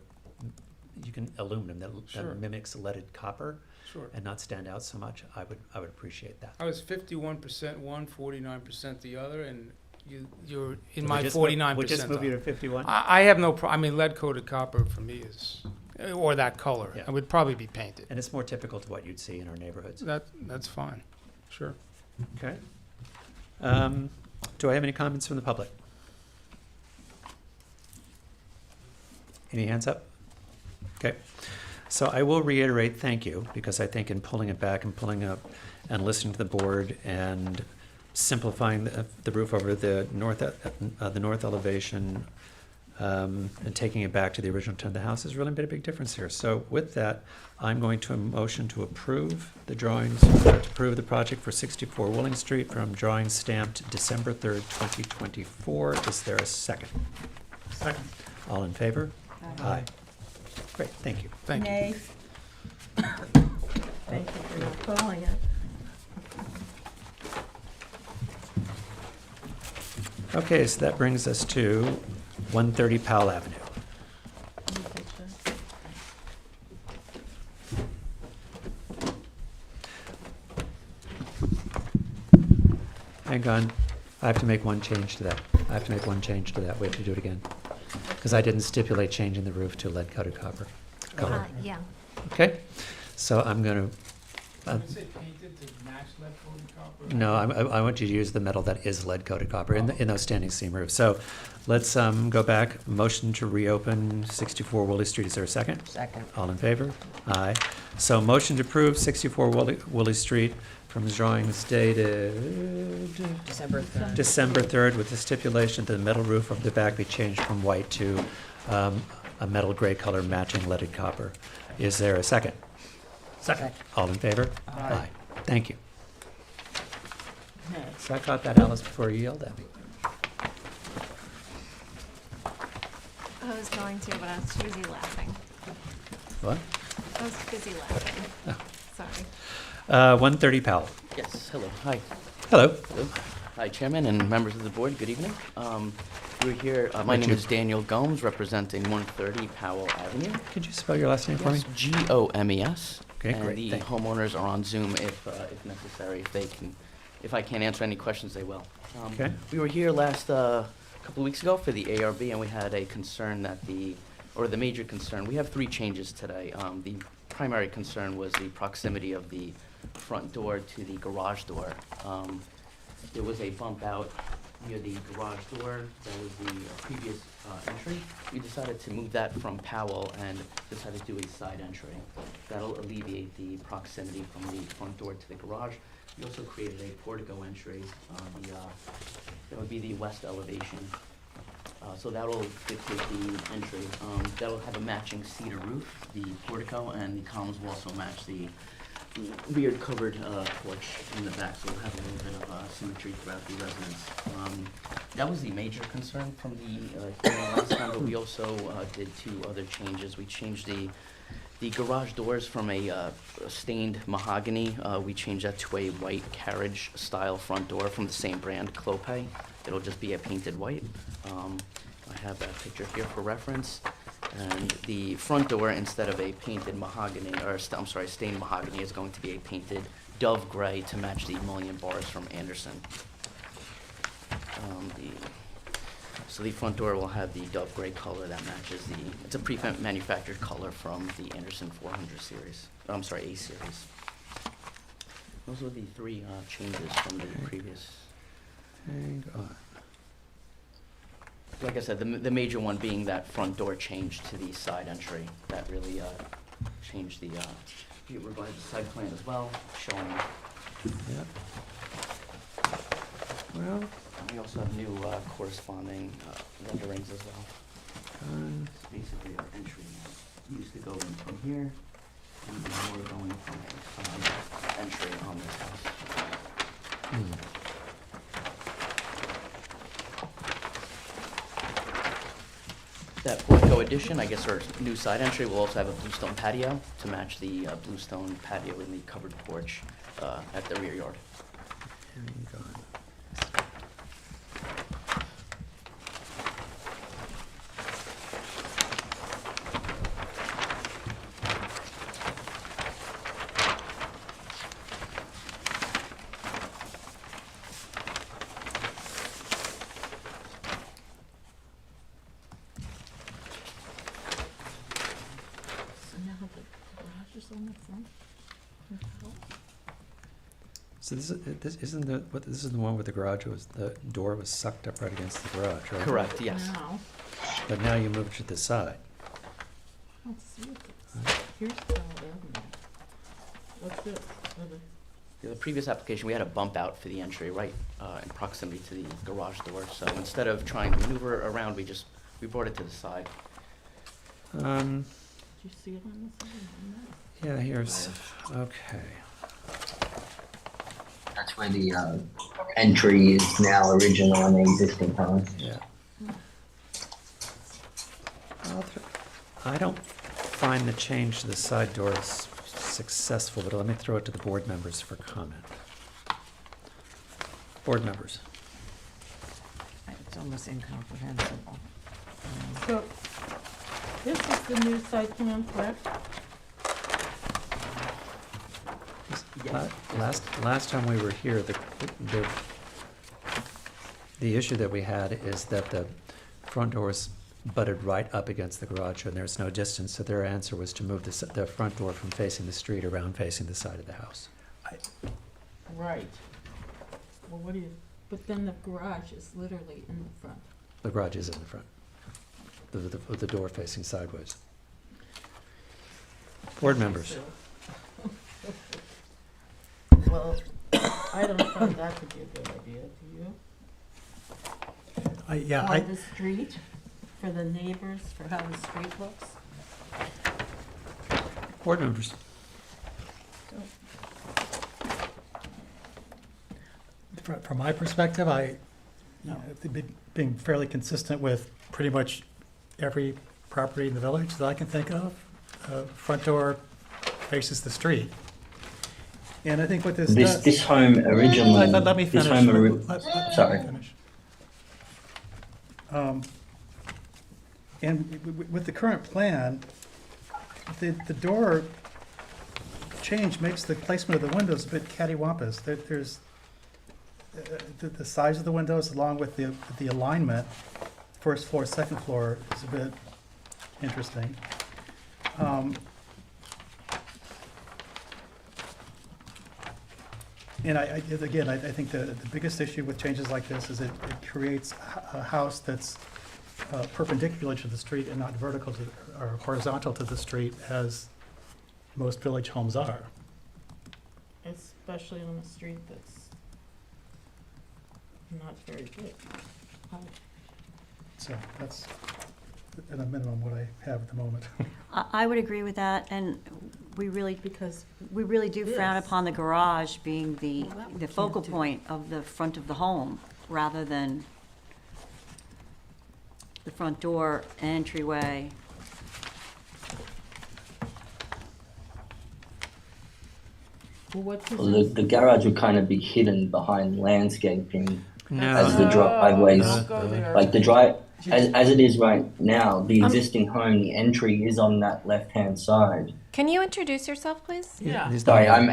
you can aluminum Sure. that mimics leaded copper Sure. and not stand out so much, I would appreciate that. I was 51% one, 49% the other, and you're in So my we just 49%. We just move you on. to 51? I have no I mean, lead-coated copper for me is, or that color. Yeah. It would probably be painted. And it's more typical to what you'd see in our neighborhoods. That's fine. Sure. Okay. Do I have any comments from the public? Any hands up? Okay. So I will reiterate thank you, because I think in pulling it back and pulling up and listening to the board and simplifying the roof over the north elevation and taking it back to the original tone of the house has really made a big difference here. So with that, I'm going to motion to approve the drawings, to approve the project for 64 Willing Street from drawings stamped December 3rd, 2024. Is there a second? Second. All in favor? Aye. Great, thank you. Thank you. Nay. Thank you for not calling it. Okay, so that brings us to 130 Powell Avenue. Hang on, I have to make one change to that. We have to do it again. Because I didn't stipulate changing the roof to lead-coated copper color. Yeah. Okay, so I'm gonna, Is it painted to match lead-coated copper? no, I want you to use the metal that is lead-coated copper in those standing seam roofs. So let's go back, motion to reopen 64 Woolley Street. Is there a second? Second. All in favor? Aye. So motion to approve 64 Woolley Street from drawings dated December 3rd. December 3rd with the stipulation that the metal roof of the back be changed from white to a metal gray color matching leaded copper. Is there a second? Second. All in favor? Aye. Thank you. Nay. So I caught that, Alice, before you yelled at me. I was going to, but I was too busy laughing. What? I was busy laughing. Oh. Sorry. 130 Powell. Yes, hello, hi. Hello. Hello. Hi, Chairman and members of the board, good evening. We're here, my Would name you- is Daniel Gomes, representing 130 Powell Avenue. Could you spell your last name for me? Yes, Gomes. Okay, great, And the thank you. homeowners are on Zoom if necessary, if I can't answer any questions, they will. Okay. We were here last, couple of weeks ago for the ARB, and we had a concern that the major concern, we have 3 changes today. The primary concern was the proximity of the front door to the garage door. There was a bump out near the garage door, that was the previous entry. We decided to move that from Powell and decided to do a side entry. That'll alleviate the proximity from the front door to the garage. We also created a portico entry, that would be the west elevation. So that'll dictate the entry. That'll have a matching cedar roof, the portico, and the columns will also match the weird covered porch in the back, so we'll have a little bit of symmetry throughout the residence. That was the major concern from the hearing last time, but we also did two other changes. We changed the garage doors from a stained mahogany. We changed that to a white carriage style front door from the same brand, Clopay. It'll just be a painted white. I have that picture here for reference. And the front door, instead of a painted mahogany, or I'm sorry, stained mahogany, is going to be a painted dove gray to match the mullion bars from Anderson. So the front door will have the dove gray color that matches it's a pre-manufactured color from the Anderson 400 series. Oh, I'm sorry, A series. Those were the three changes from the previous. Hang on. Like I said, the major one being that front door change to the side entry. That really changed the, we revised the site plan as well, showing, Yep. Well, we also have new corresponding renderings as well. It's basically our entry used to go in from here, and now we're going from a entry on this house. That portico addition, I guess, our new side entry will also have a bluestone patio to match the bluestone patio in the covered porch at the rear yard. hang on. So now the garage is on the front? So this is the one where the garage the door was sucked up right against the garage, right? Correct, yes. Now, But now you move it to the side. let's see what this, here's the Avenue. What's this? The previous application, we had a bump out for the entry right in proximity to the garage door. So instead of trying to maneuver around, we brought it to the side. Did you see it on the side? Yeah, here's, okay. That's where the entry is now original in the existing house. Yeah. I don't find the change to the side doors successful, but let me throw it to the board members for comment. Board members. It's almost incomprehensible. So, this is the new site plan, correct? Last time we were here, the issue that we had is that the front doors butted right up against the garage and there's no distance, so their answer was to move the front door from facing the street around facing the side of the house. Right. Well, what do you, but then the garage is literally in the front. The garage is in the front, the door facing sideways. Board members. Well, I don't find that to be a good idea, do you? On the street, for the neighbors, for how the street looks? Board members. From my perspective, being fairly consistent with pretty much every property in the village that I can think of, front door faces the street. And I think what this does... This home originally... Let me finish. Sorry. Let me finish. And with the current plan, the door change makes the placement of the windows a bit cattywampus. There's the size of the windows along with the alignment, first floor, second floor, is a bit interesting. And I think the biggest issue with changes like this is it creates a house that's perpendicular to the street and not vertical to, or horizontal to the street as most village homes are. Especially on a street that's not very big. So that's at a minimum what I have at the moment. I would agree with that, and we really because do frown Yes. upon the garage being the Well, that we the can't focal do. point of the front of the home, rather than the front door, entryway. Well, what Well, the garage would kind of be hidden behind landscaping No. as the driveways, Don't go there. like as it is right now, the existing home, the entry is on that left-hand side. Can you introduce yourself, please? Yeah. He's Sorry, not- I'm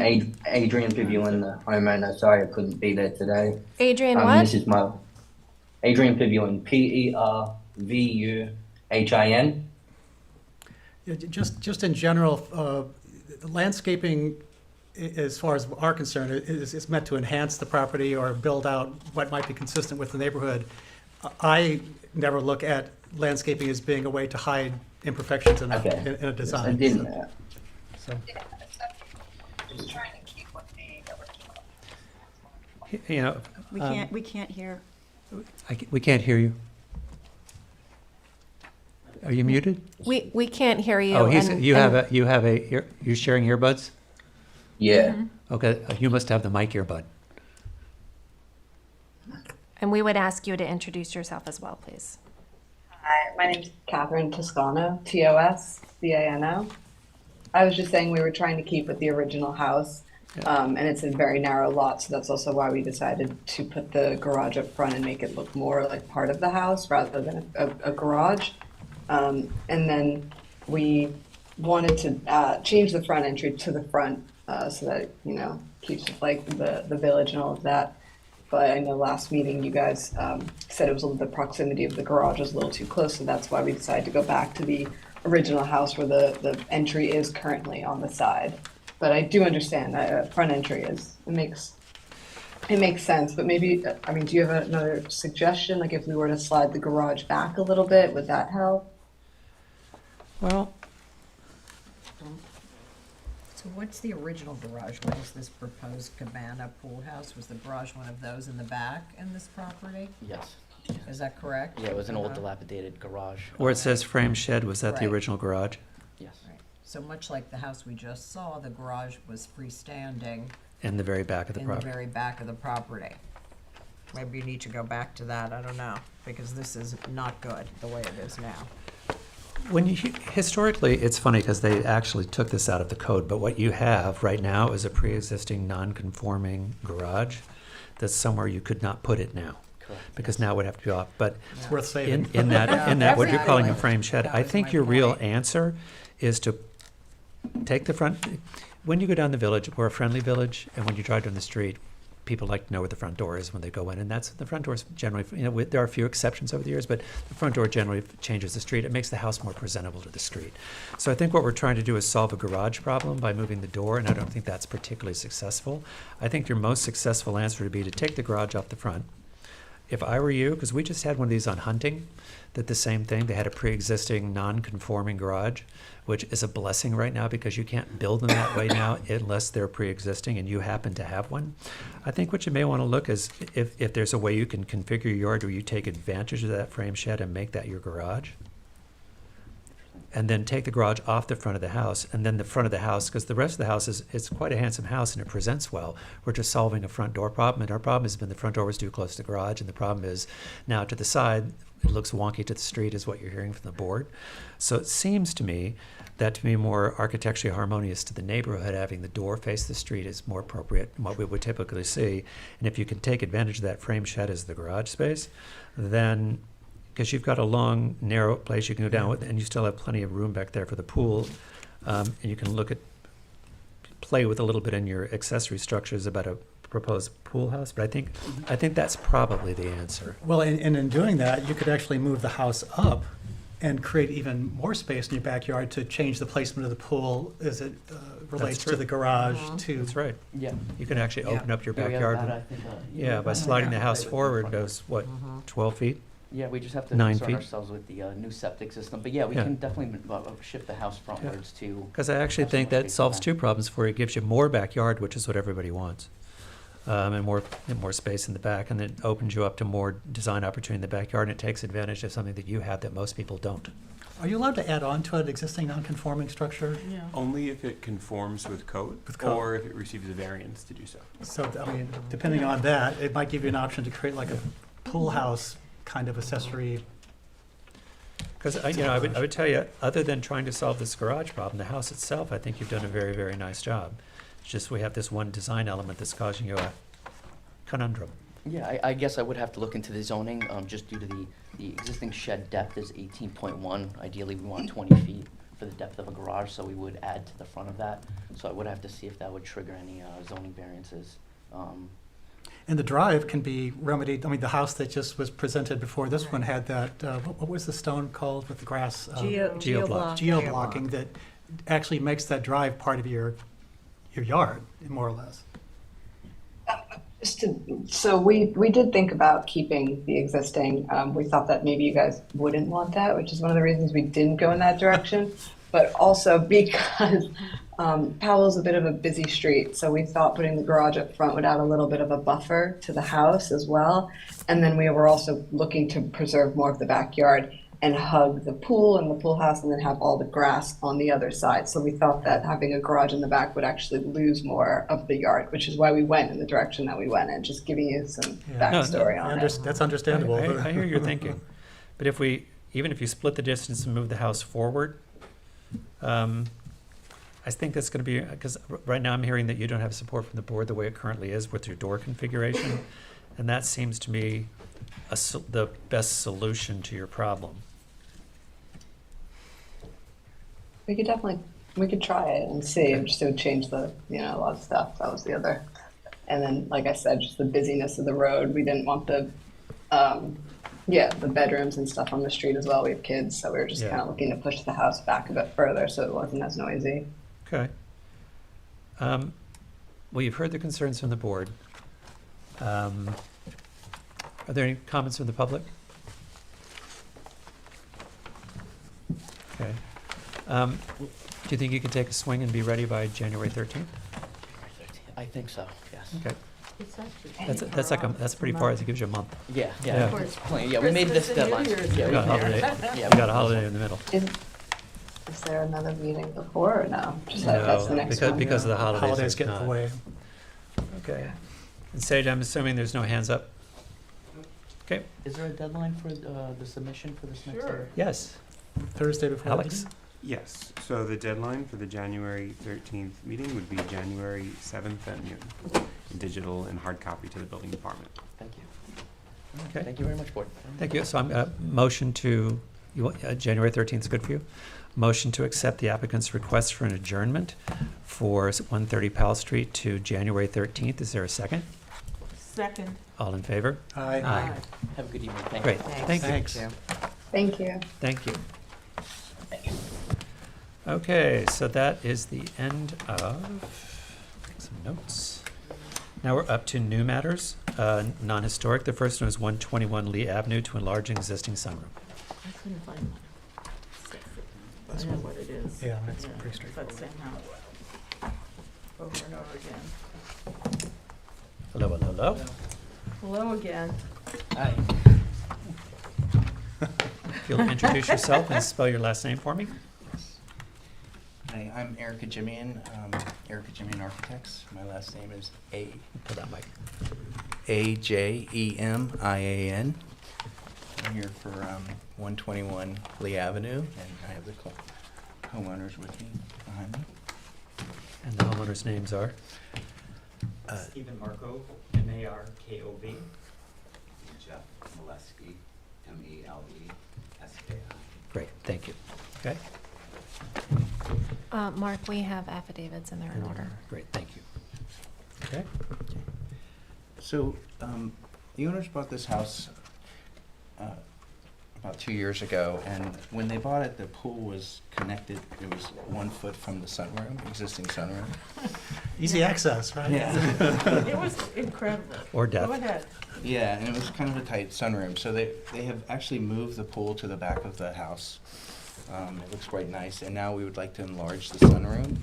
Adrian Pivulin, the homeowner. Sorry I couldn't be there today. Adrian, This what? is my Adrian Pivulin, Pervuhin. Yeah, just in general, landscaping, as far as our concern, is meant to enhance the property or build out what might be consistent with the neighborhood. I never look at landscaping as being a way to hide imperfections in Okay. in a I design. didn't. So- You know, We can't hear. we can't hear you. Are you muted? We can't hear you. Oh, and- you and- have you're sharing earbuds? Yeah. Okay, you must have the mic earbud. And we would ask you to introduce yourself as well, please. Hi, my name's Catherine Toscano, Toscano. I was just saying we were trying to keep with the original house, and it's a very narrow lot, so that's also why we decided to put the garage up front and make it look more like part of the house rather than a garage. And then we wanted to change the front entry to the front so that, keeps like the village and all of that. But I know last meeting you guys said the proximity of the garage was a little too close, so that's why we decided to go back to the original house where the entry is currently on the side. But I do understand that front entry it makes sense. But maybe, do you have another suggestion? Like if we were to slide the garage back a little bit, would that help? Well, So what's the original garage? What is this proposed cabana pool house? Was the garage one of those in the back in this property? Yes. Is that correct? Yeah, it was an old Uh-huh. dilapidated garage. where it says frame shed, was that the Right. original garage? Yes. Right. So much like the house we just saw, the garage was freestanding In the very back of the in the property. very back of the property. Maybe you need to go back to that, I don't know, because this is not good, the way it is now. Historically, it's funny because they actually took this out of the code, but what you have right now is a pre-existing non-conforming garage that's somewhere you could not put it now, Correct. because now it would have to be off. But It's worth saving. in that, what you're calling a Exactly. frame shed, That I was think my your real point. answer is to take the front, when you go down the village, we're a friendly village, and when you drive down the street, people like to know where the front door is when they go in, and the front door is generally, there are a few exceptions over the years, but the front door generally changes the street. It makes the house more presentable to the street. So I think what we're trying to do is solve a garage problem by moving the door, and I don't think that's particularly successful. I think your most successful answer would be to take the garage off the front. If I were you, because we just had one of these on Hunting, that the same thing, they had a pre-existing non-conforming garage, which is a blessing right now because you can't build them that way now unless they're pre-existing and you happen to have one. I think what you may want to look is if there's a way you can configure your yard where you take advantage of that frame shed and make that your garage. And then take the garage off the front of the house, and then the front of the house, because the rest of the house it's quite a handsome house and it presents well. We're just solving a front door problem, and our problem has been the front door was too close to the garage, and the problem is now to the side, it looks wonky to the street is what you're hearing from the board. So it seems to me that to be more architecturally harmonious to the neighborhood, having the door face the street is more appropriate than what we would typically see. And if you can take advantage of that frame shed as the garage space, then because you've got a long, narrow place you can go down with, and you still have plenty of room back there for the pool. And you can play with a little bit in your accessory structures about a proposed pool house, but I think that's probably the answer. Well, and in doing that, you could actually move the house up and create even more space in your backyard to change the placement of the pool as it relates to true. the garage to. That's right. Yeah. You can actually Yeah. open up your Yeah, we have backyard. that, I think, Yeah, by sliding the house forward goes, what, 12 feet? Yeah, we just have to 9 concern feet. ourselves with the new septic system, but yeah, we Yeah. can definitely shift the house frontwards to. Because I actually have some think more that space in solves back. two problems for you. It gives you more backyard, which is what everybody wants, and more space in the back, and then opens you up to more design opportunity in the backyard, and it takes advantage of something that you have that most people don't. Are you allowed to add on to an existing non-conforming structure? Yeah. Only if it conforms with code, With code. or if it receives a variance to do so. So, I mean, depending on that, it might give you an option to create like a pool house kind of accessory. Because, I would tell you, other than trying to solve this garage problem, the house itself, I think you've done a very, very nice job. It's just we have this one design element that's causing you a conundrum. Yeah, I guess I would have to look into the zoning, just due to the existing shed depth is 18.1. Ideally, we want 20 feet for the depth of a garage, so we would add to the front of that. So I would have to see if that would trigger any zoning variances. And the drive can be remedied. I mean, the house that just was presented before this one had that, what was the stone called with the grass? Geoblock. Geoblocking that actually makes that drive part of your yard, more or less. So we did think about keeping the existing. We thought that maybe you guys wouldn't want that, which is one of the reasons we didn't go in that direction. But also because Powell's a bit of a busy street, so we thought putting the garage up front would add a little bit of a buffer to the house as well. And then we were also looking to preserve more of the backyard and hug the pool and the pool house and then have all the grass on the other side. So we thought that having a garage in the back would actually lose more of the yard, which is why we went in the direction that we went in, just giving you some backstory on it. That's understandable. I hear your thinking. But even if you split the distance and move the house forward, I think that's going to be, because right now I'm hearing that you don't have support from the board the way it currently is with your door configuration. And that seems to me the best solution to your problem. We could try it and see. Just it would change a lot of stuff. That was the other. And then, like I said, just the busyness of the road. We didn't want the bedrooms and stuff on the street as well. We have kids, so we were just kind of looking to push the house back a bit further so it wasn't as noisy. Okay. Well, you've heard the concerns from the board. Are there any comments from the public? Okay. Do you think you can take a swing and be ready by January 13th? I think so, yes. Okay. It's actually. That's pretty far. It gives you a month. Yeah, Yeah. yeah, it's plenty. Yeah, we made this deadline. Yeah, We got a holiday. Yeah, We got a holiday in the middle. Is there another meeting before or no? Just that's the No, next one. because of the holidays. Holidays there's get in the not. way. Okay. And Sage, I'm assuming there's no hands up? Okay, Is there a deadline for the submission for this next Sure. year? yes. Thursday before. Alex? Yes, so the deadline for the January 13th meeting would be January 7th at noon. Digital and hard copy to the building department. Thank you. Okay. Thank you very much, board. Thank you. So I'm, motion to, January 13th is good for you? Motion to accept the applicant's request for an adjournment for 130 Powell Street to January 13th. Is there a second? Second. All in favor? Aye. Aye. Have a good evening. Thank you. Great, thank you. Thanks. Thank you. Thank you. Okay, so that is the end of some notes. Now we're up to new matters, non-historic. The first one is 121 Lee Avenue to enlarge an existing sunroom. I couldn't find one. I know what it is. Yeah, that's pretty But straightforward. same house. Over and over again. Hello, hello, hello. Hello again. Hi. If you'll introduce yourself and spell your last name for me. Hi, I'm Erica Jimian, Erica Jimian Architects. My last name is Pull that mic. Ajemian. I'm here for 121 Lee Avenue, and I have the homeowners with me behind me. And the homeowners' names are? Stephen Markov, M-A-R-K-O-V. Jeff Molesky, M-E-L-E-S-K-I. Great, thank you. Okay. Mark, we have affidavits and they're in order. Great, thank you. Okay. So, the owners bought this house about 2 years ago, and when they bought it, the pool was connected. It was 1 foot from the sunroom, existing sunroom. Easy access, right? Yeah. It was incredible. Or death. Go ahead. Yeah, and it was kind of a tight sunroom. So they have actually moved the pool to the back of the house. It looks quite nice, and now we would like to enlarge the sunroom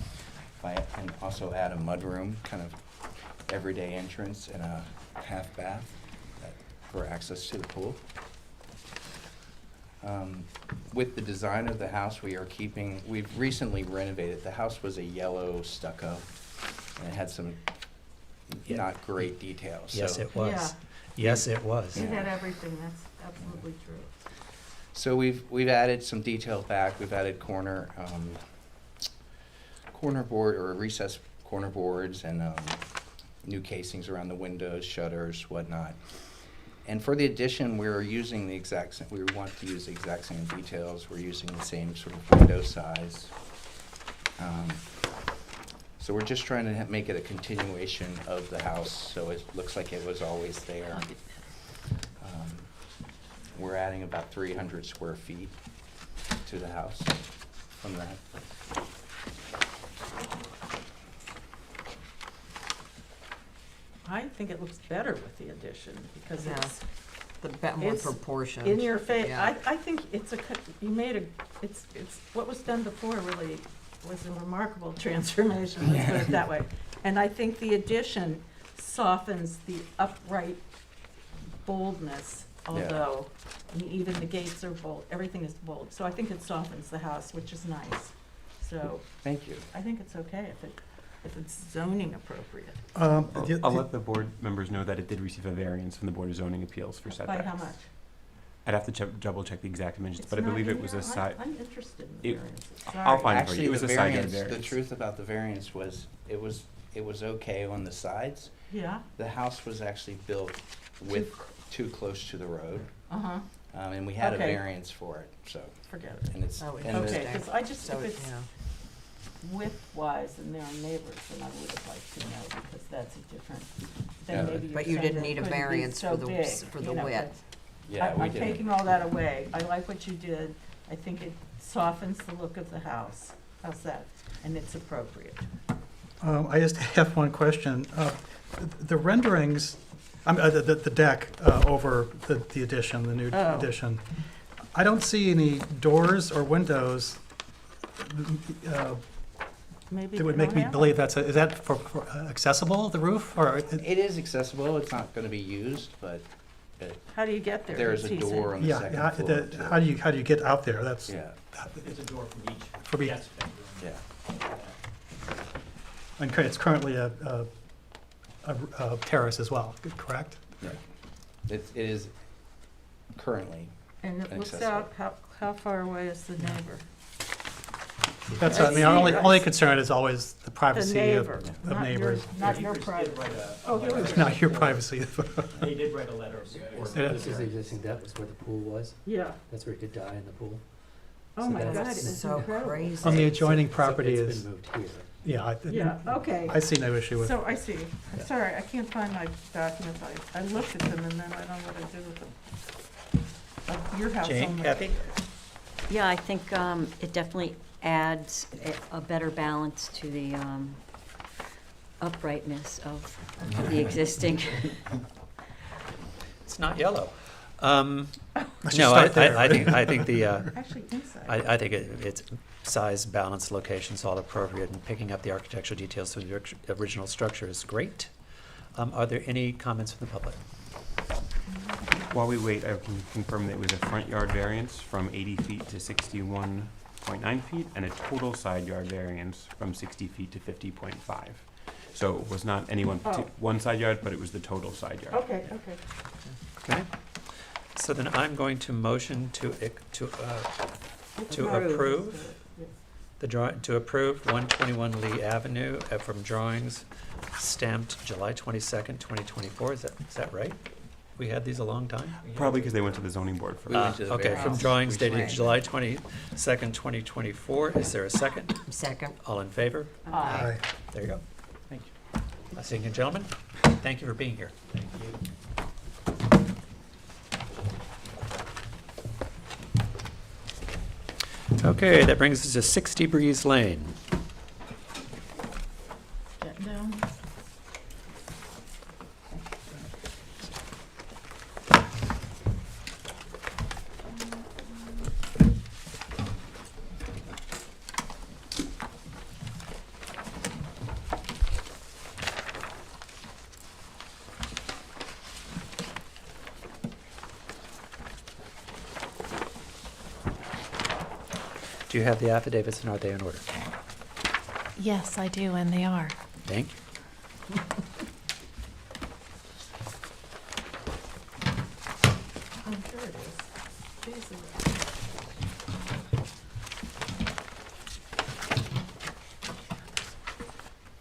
and also add a mudroom, kind of everyday entrance and a half bath for access to the pool. With the design of the house, we've recently renovated. The house was a yellow stucco, and it had some Yeah. not great details. Yes, So- it was. Yes, it was. It had everything, that's absolutely true. So we've added some detail back. We've added corner board or recessed corner boards and new casings around the windows, shutters, whatnot. And for the addition, we want to use the exact same details. We're using the same sort of window size. So we're just trying to make it a continuation of the house, so it looks like it was always there. We're adding about 300 square feet to the house from that. I think it looks better with the addition, because Yeah. it's, The bit more It's proportioned. in your face. Yeah. I think it's you made it's, what was done before really was a remarkable transformation, let's put it that way. And I think the addition softens the upright boldness, although even the gates are bold, everything is bold. So I think it softens the house, which is nice. So Thank you. I think it's okay if it's zoning appropriate. I'll let the board members know that it did receive a variance from the Board of Zoning Appeals for setbacks. By how much? I'd have to double check the exact dimensions, It's but I not believe in it was here. a side. I'm interested in the it- variances. I'll Sorry. find it for you. Actually, It was the a side yard variance, the variance. truth about the variance was, it was okay on the sides. Yeah, The house was actually built too close to the road, uh-huh, and we had a Okay. variance for it, so. forget it. And it's, Oh, and the- Okay, because I just, So if it's, it's yeah. width-wise and there are neighbors, then I would have liked to know, because that's a different, Yeah. then maybe But you're you saying didn't that need a couldn't be variance so for the, big, for the you know, width. yeah, we I'm did. taking all that away. I like what you did. I think it softens the look of the house. How's that? And it's appropriate. I just have one question. The renderings, the deck over the addition, the new Oh. addition, I don't see any doors or windows Maybe that would they make don't me have believe them. is that for accessible, the roof, or? It is accessible, it's not gonna be used, but How do you get there? there's a He's door on the Yeah, second yeah, floor. too. how do you get out there? That's, Yeah, There's a door from each. For each- guest bedroom. yeah. and it's currently a terrace as well, correct? It is currently, And it looks accessible. out, how far away is the neighbor? That's, I see, our I only see. concern is always the The privacy of neighbor, of not your, neighbors. not your Neighbors did private. write a Oh, here we letter. It's not your privacy. They did write a letter of support. Yeah. This is the existing deck, was where the pool was. Yeah. That's where he did die in the pool. Oh So my that's- God, it's So incredible. crazy. On the adjoining So property it's is, been moved here. yeah, Yeah, okay. I see no issue with. So I see. Sorry, I can't find my documents. I looked at them and then I don't know what I did with them. Your house Jane, only. Kathy? Yeah, I think it definitely adds a better balance to the uprightness of the existing. It's not yellow. Let's just No, start there. I think the, Actually, inside. I think it's size, balance, location's all appropriate, and picking up the architectural details from the original structure is great. Are there any comments from the public? While we wait, I can confirm that it was a front yard variance from 80 feet to 61.9 feet, and a total side yard variance from 60 feet to 50.5. So it was not any one side yard, but it was the total side yard. Okay, okay. Okay. So then I'm going to motion to approve to approve 121 Lee Avenue from drawings stamped July 22nd, 2024. Is that right? We had these a long time? Probably because they went to the zoning board We first. went to the Okay, from variance. drawings dated Right. July 22nd, 2024. Is there a second? Second. All in favor? Aye. There you go. Thank you. Seeing you, gentlemen, thank you for being here. Thank you. Okay, that brings us to 60 Breeze Lane. Get down. Do you have the affidavits and are they in order? Yes, I do, and they are. Thank you. Oh, here it is. These are-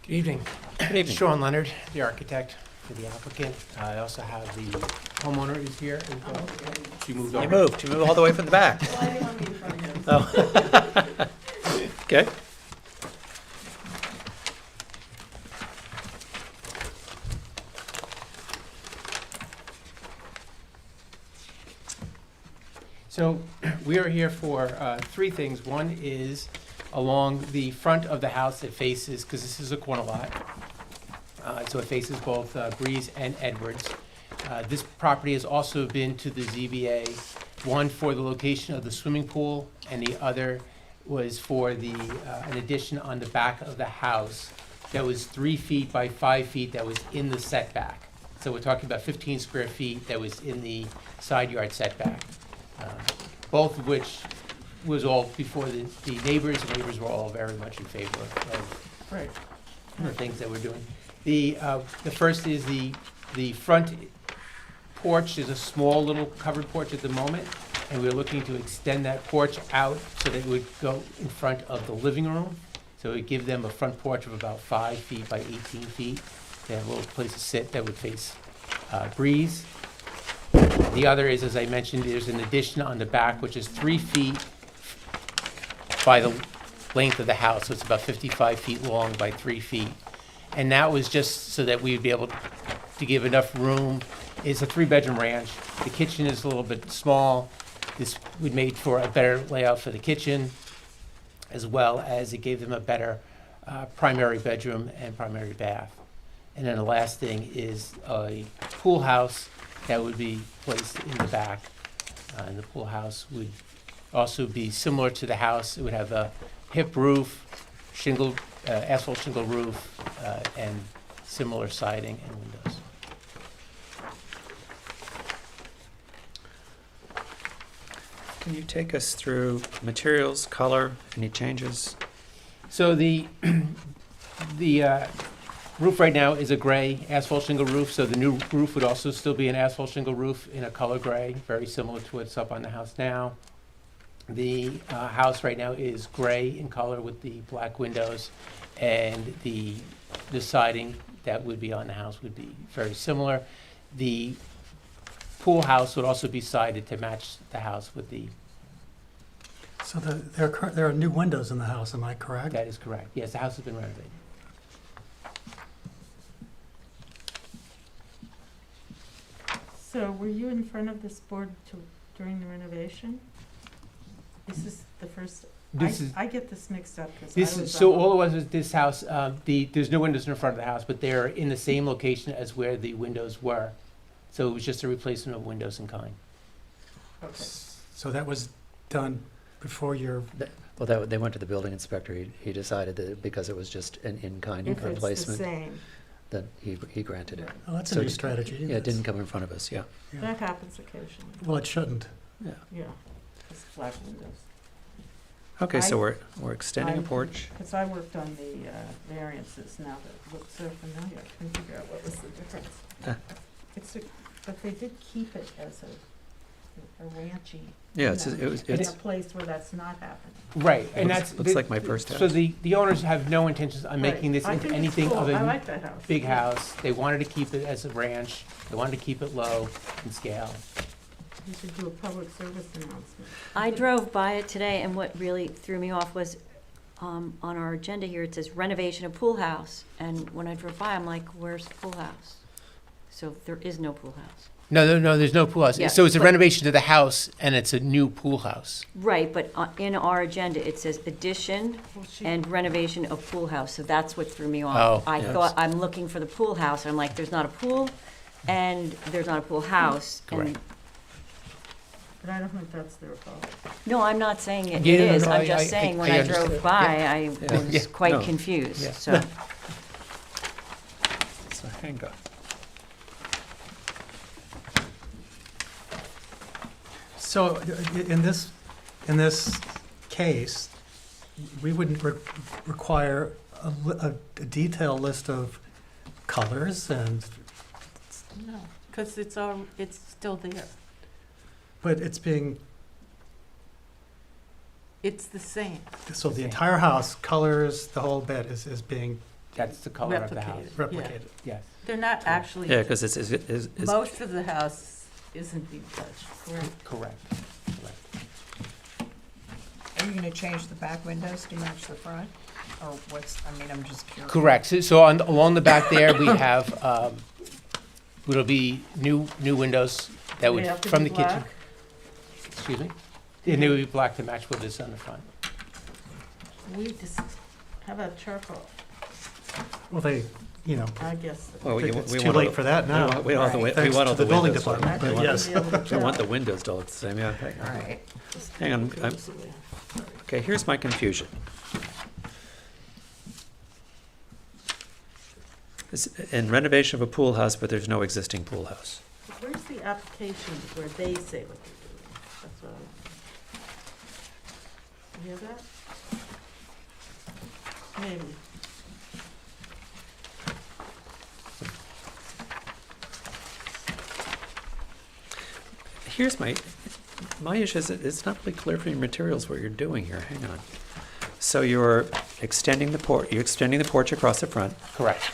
Good evening. Good evening. Sean Leonard, the architect for the applicant. I also have the homeowner is here as well. She moved over. You moved all the way from the back. Oh. Okay. So we are here for three things. One is along the front of the house that faces, because this is a corner lot, so it faces both Breeze and Edwards. This property has also been to the ZBA, one for the location of the swimming pool, and the other was for an addition on the back of the house that was 3 feet by 5 feet that was in the setback. So we're talking about 15 square feet that was in the side yard setback. Both of which was all before the neighbors. The neighbors were all very much in favor of Right. the things that we're doing. The first is the front porch is a small little covered porch at the moment, and we're looking to extend that porch out so that it would go in front of the living room. So it would give them a front porch of about 5 feet by 18 feet. They have a little place to sit that would face Breeze. The other is, as I mentioned, there's an addition on the back, which is 3 feet by the length of the house, so it's about 55 feet long by 3 feet. And that was just so that we would be able to give enough room. It's a 3-bedroom ranch. The kitchen is a little bit small. This would made for a better layout for the kitchen, as well as it gave them a better primary bedroom and primary bath. And then the last thing is a pool house that would be placed in the back. And the pool house would also be similar to the house. It would have a hip roof, shingle, asphalt shingle roof, and similar siding and windows. Can you take us through materials, color, any changes? So the roof right now is a gray asphalt shingle roof, so the new roof would also still be an asphalt shingle roof in a color gray, very similar to what's up on the house now. The house right now is gray in color with the black windows, and the siding that would be on the house would be very similar. The pool house would also be sided to match the house with the... So there are new windows in the house, am I correct? That is correct. Yes, the house has been renovated. So were you in front of this board during the renovation? This is the first, I get this mixed up because I was... So all it was this house, there's no windows in the front of the house, but they're in the same location as where the windows were. So it was just a replacement of windows in kind. Okay. So that was done before your... Well, they went to the building inspector. He decided that because it was just an in-kind If it's the replacement, same, that he granted it. Oh, that's a So new it- strategy. Yeah, it didn't come in front of us, yeah. Yeah. that happens occasionally. Well, it shouldn't. Yeah. Yeah, it's black windows. Okay, so I- we're extending a porch. Because I worked on the variances now that look so familiar, I couldn't figure out what was the difference. But they did keep it as a ranchy. Yeah, in a place where that's not happening. Right, and that's... Looks like my first house. So the owners have no intentions on Right. making this I into think it's anything cool. other I than like that house. big Yeah. house. They wanted to keep it as a ranch. They wanted to keep it low in scale. You should do a public service announcement. I drove by it today, and what really threw me off was, on our agenda here, it says renovation of pool house. And when I drove by, I'm like, where's the pool house? So there is no pool house. No, there's no pool house. Yeah, So it's a but- renovation to the house, and it's a new pool house. Right, but in our agenda, it says addition Well, and renovation of pool house, so that's what threw me off. Oh, I yes. thought, I'm looking for the pool house, and I'm like, there's not a pool, and there's not a pool house. and- Correct. But I don't think that's their fault. No, I'm not saying it Yeah, no, is, no, I'm I just saying, when I drove understand. by, Yeah. I Yeah. was Yeah, quite no. confused, Yeah. so. So hang on. So in this case, we wouldn't require a detailed list of colors No, because it's still there. but it's being, It's the same. so the entire house, colors, the whole bed is being That's the color of the house. Replicated. Yeah. replicated. Yes. They're not actually. Yeah, because it's Most of the house isn't being touched, correct? Correct. Correct. Are you gonna change the back windows to match the front? Or what's, I mean, I'm just curious. Correct. So along the back there, we have, it'll be new windows that would, They have to from be the kitchen. black? Excuse me? And they would be black to match what is on the front. We just, how about charcoal? Well, they, you know, I guess. Well, it's too late for that now. We want Thanks all to the the building windows. department, but I'd like yes. to be able to We want the tell. windows to look the same, yeah. All right. Hang on, okay, here's my confusion. In renovation of a pool house, but there's no existing pool house. Where's the application where they say what they're doing? That's what I. You hear that? Maybe. Here's my issue is that it's not really clear from your materials what you're doing here. Hang on. So you're extending the porch across the front, Correct.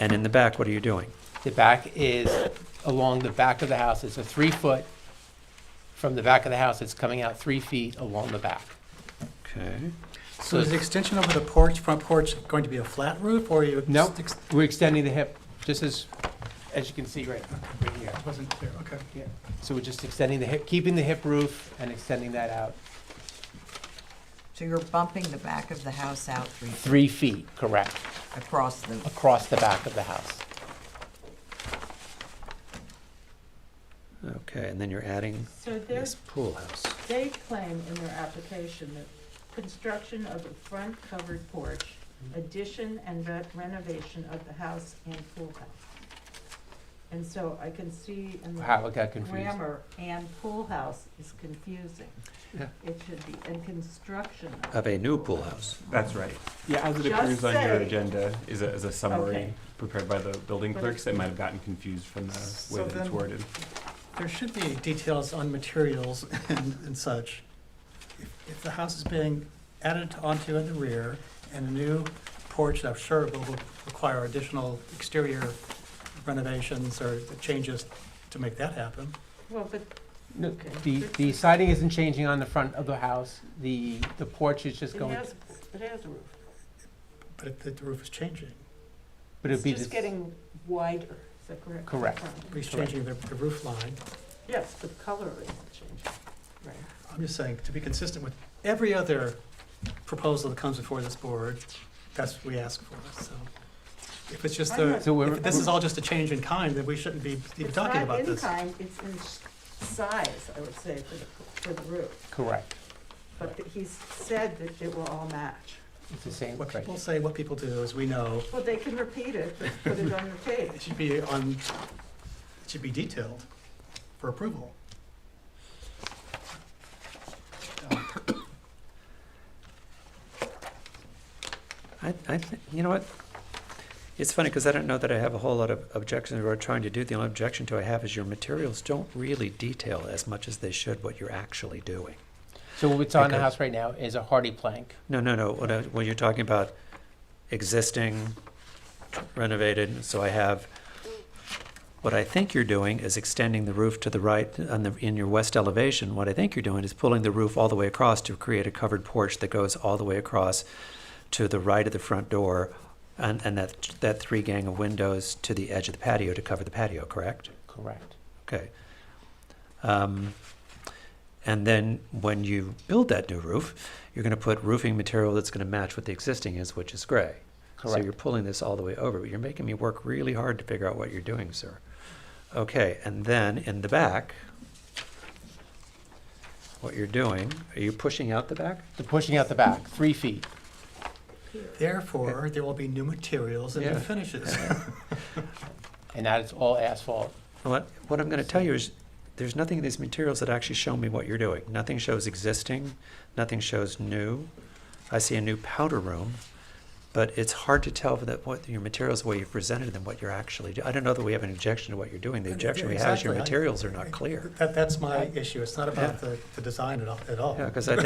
and in the back, what are you doing? The back is along the back of the house. It's a 3-foot, from the back of the house, it's coming out 3 feet along the back. Okay. So is the extension over the porch, front porch, going to be a flat roof, or are you? No, we're extending the hip, just as you can see right here. Wasn't clear, okay. Yeah. So we're just extending the hip, keeping the hip roof and extending that out. So you're bumping the back of the house out 3 feet 3 feet, correct, across the, across the back of the house. Okay, and then you're adding So this pool house. they claim in their application that construction of a front covered porch, addition and renovation of the house and pool house. And so I can see in the How it got confused. grammar, and pool house is confusing. Yeah. It should be, and construction Of a new pool house. That's right. Yeah, as it Just appears on your say- agenda is a summary Okay. prepared by the building But clerks it's- that might have gotten confused from the So way that it's then- worded. There should be details on materials and such. If the house is being added onto in the rear and a new porch, I'm sure will require additional exterior renovations or changes to make that happen. Well, but, No, okay. the siding isn't changing on the front of the house. The porch is just It going, has a roof. But the roof is changing. but it'd It's be just this, getting wider, is that correct? Correct. He's changing the roof line. Yes, but the color isn't changing. Right. I'm just saying, to be consistent with every other proposal that comes before this board, that's what we ask for, so. If it's just I'm a, not- So we're- if this is all just a change in kind, then we shouldn't be even talking about this. It's not in kind, it's in size, I would say, for the roof. correct. But he's said that it will all match. It's the same. What right. people say, what people do, as we know, Well, they can repeat it, but put it on the it page. should be on, it should be detailed for approval. You know what? It's funny because I don't know that I have a whole lot of objections we're trying to do. The only objection to I have is your materials don't really detail as much as they should what you're actually doing. So what's on the Because- house right now is a hardy plank. No. When you're talking about existing, renovated, so I have, what I think you're doing is extending the roof to the right in your west elevation. What I think you're doing is pulling the roof all the way across to create a covered porch that goes all the way across to the right of the front door and that 3 gang of windows to the edge of the patio to cover the patio, correct? Correct. Okay. And then when you build that new roof, you're going to put roofing material that's going to match what the existing is, which is gray. So Correct. you're pulling this all the way over, but you're making me work really hard to figure out what you're doing, sir. Okay, and then in the back, what you're doing, are you pushing out the back? They're pushing out the back, 3 feet. Therefore, there will be new materials and new Yeah. finishes. And that is all asphalt. What I'm going to tell you is there's nothing in these materials that actually show me what you're doing. Nothing shows existing, nothing shows new. I see a new powder room, but it's hard to tell that what your materials, the way you've presented them, what you're actually doing. I don't know that we have an objection to what you're doing. The objection we have is your Exactly. materials are not clear. That's my issue. It's not about Yeah. the design at all. Yeah, because I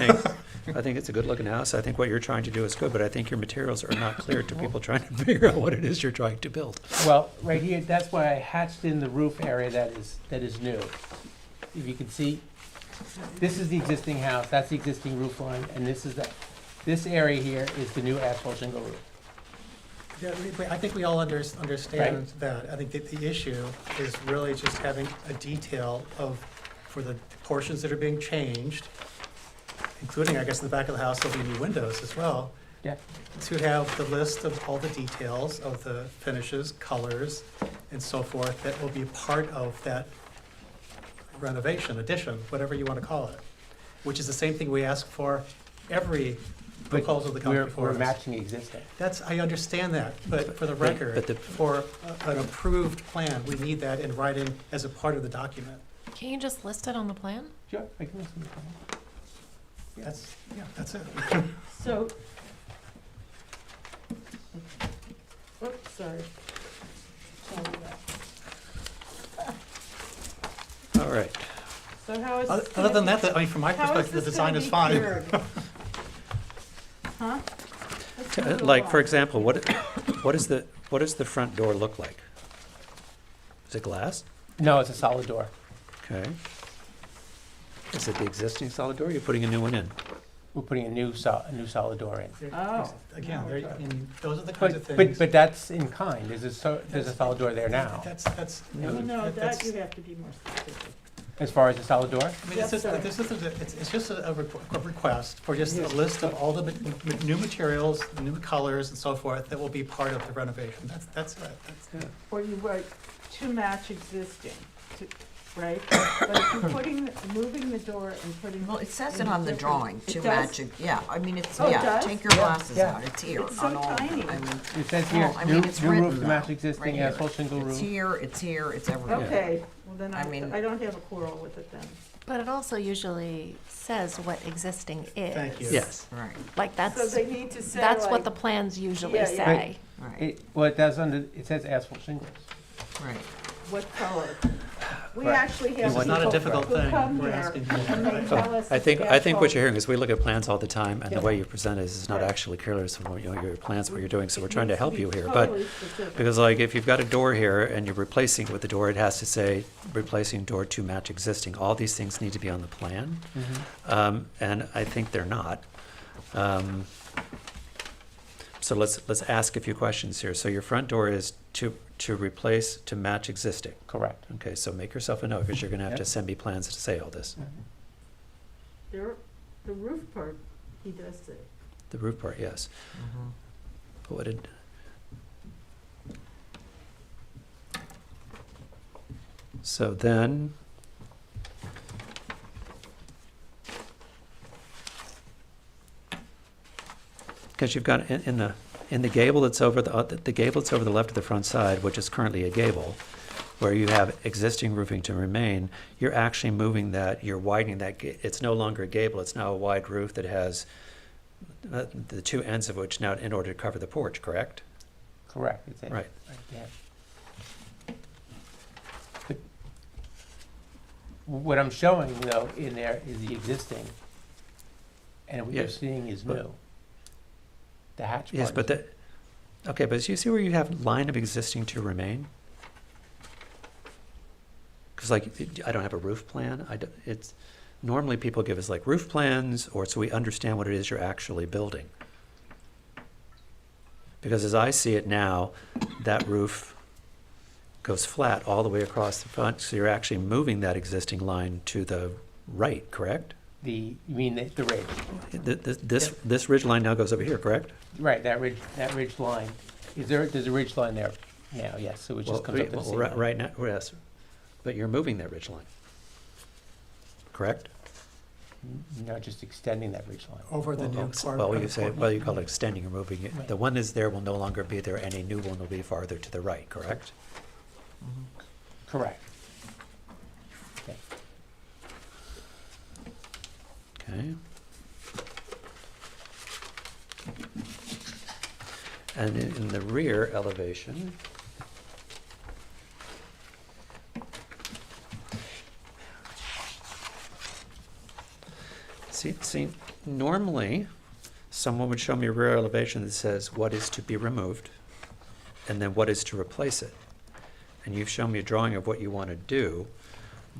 think it's a good looking house. I think what you're trying to do is good, but I think your materials are not clear to people trying to figure out what it is you're trying to build. Well, right here, that's why I hatched in the roof area that is new. If you can see, this is the existing house, that's the existing roof line, and this area here is the new asphalt shingle roof. Yeah, I think we all understand that. I think that the issue is really just having a detail for the portions that are being changed, including, I guess, in the back of the house, there'll be new windows as well. Yeah. To have the list of all the details of the finishes, colors, and so forth, that will be part of that renovation, addition, whatever you want to call it, which is the same thing we ask for every proposal that comes before us. We're matching existing. I understand that, but for the But record, the- for an approved plan, we need that in writing as a part of the document. Can you just list it on the plan? Sure, I can listen to that. That's it. So, oops, sorry. All right. So how is this Other than gonna that, I mean, from my how is perspective, the this design gonna is be fine. cured? Huh? What's gonna go Like, for on? example, what does the front door look like? Is it glass? No, it's a solid door. Okay. Is it the existing solid door, or you're putting a new one in? We're putting a new solid door in. Oh. Again, I mean, those are the kinds of But things. that's in kind, there's a solid door there now. That's. No, that's- that you have to be more specific. As far as the solid door? I mean, Yes, sir. it's just a request for just a list of all the new materials, new colors and so forth that will be part of the renovation. That's it. Or you write to match existing, right? But if you're moving the door and putting. Well, it says it in on the different- drawing, It to does? match it, yeah, I mean, it's, Oh, it yeah, does? take your glasses Yeah. out, it's here It's so on all, I tiny. mean. It says here, Well, I mean, it's new roof written to match though, existing right here. asphalt shingle roof. It's here, it's everywhere. Okay, well then I mean- I don't have a quarrel with it then. But it also usually says what existing is. Thank you. Yes. Right, Like So that's, they need to say that's what like- the plans usually Yeah, yeah. say. right, Well, it does it says asphalt shingles. right. What color? We Right. actually have This is not a people difficult who thing come we're here asking for. and they tell us I think it's what asphalt. you're hearing is we look at plans all the time, and the Yeah. way you present it is not Right. actually clear as to what, your plans, what you're doing, so It we're trying to needs help be you here. But, totally specific. because like, if you've got a door here and you're replacing with the door, it has to say replacing door to match existing. All these things need to be on the plan, and I think they're not. So let's ask a few questions here. So your front door is to replace, to match existing. Correct. Okay, so make yourself a note, because you're gonna have to Yep. send me plans to say all this. There, the roof part, he does say. The roof part, yes. But what did? So then. Because you've got in the gable that's over the gable that's over the left of the front side, which is currently a gable, where you have existing roofing to remain, you're actually moving that, you're widening that, it's no longer a gable, it's now a wide roof that has the two ends of which now in order to cover the porch, correct? Correct. It's Right. Yeah. But what I'm showing though in there is the existing, and what you're Yes, seeing is but- new. The hatch part. Yes, but is- okay, but you see where you have line of existing to remain? Because like, I don't have a roof plan, it's, normally people give us like roof plans, or so we understand what it is you're actually building. Because as I see it now, that roof goes flat all the way across the front, so you're actually moving that existing line to the right, correct? you mean the ridge? This ridge line now goes over here, correct? Right, that ridge line. There's a ridge line there now, yes, so it just comes up to the same line. Right now, yes, but you're moving that ridge line, correct? No, just extending that ridge line. Over the new part. Well, you say, well, you call it extending or moving it. Right. The one is there will no longer be there, any new one will be farther to the right, correct? Correct. Okay. Okay. And in the rear elevation, see, normally, someone would show me a rear elevation that says what is to be removed, and then what is to replace it. And you've shown me a drawing of what you want to do,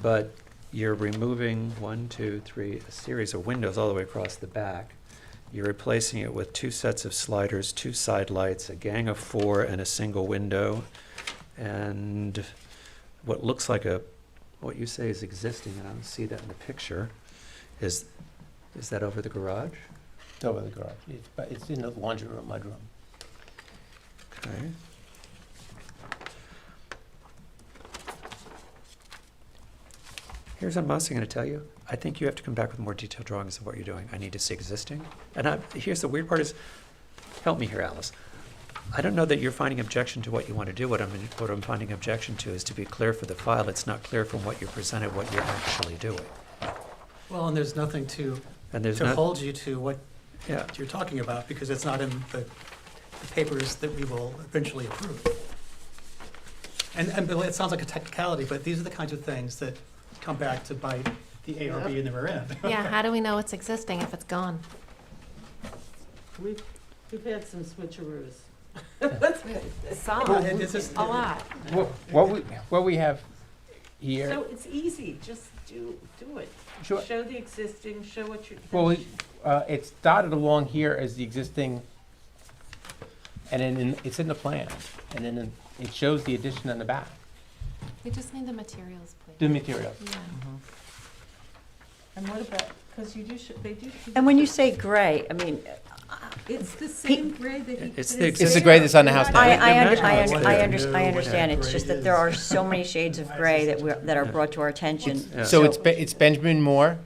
but you're removing a series of windows all the way across the back. You're replacing it with 2 sets of sliders, 2 side lights, a gang of 4, and a single window. And what looks like what you say is existing, and I don't see that in the picture, is that over the garage? It's over the garage. It's in the laundry room, mudroom. Okay. Here's what I'm mostly going to tell you. I think you have to come back with more detailed drawings of what you're doing. I need to see existing. And here's the weird part is, help me here, Alice. I don't know that you're finding objection to what you want to do. What I'm finding objection to is, to be clear for the file, it's not clear from what you presented what you're actually doing. Well, and there's nothing to hold you to what you're talking about, because it's not in the papers that we will eventually approve. And Bill, it sounds like a technicality, but these are the kinds of things that come back to bite the ARB in the rear end. Yeah, how do we know it's existing if it's gone? We've had some switcheroos. Some, Well, this is- a lot. What we have here. So it's easy, just do it. Sure. Show the existing, show what you're. Well, it's dotted along here as the existing, and then it's in the plan, and then it shows the addition on the back, We just need the materials, please. the materials. Yeah. And what about, because they do. And when you say gray, I mean, It's the same gray that he. It's put the in existing- It's the gray that's on the house now. I understand, it's just that there are so many shades of gray that are brought to our attention. Yeah. So it's Benjamin Moore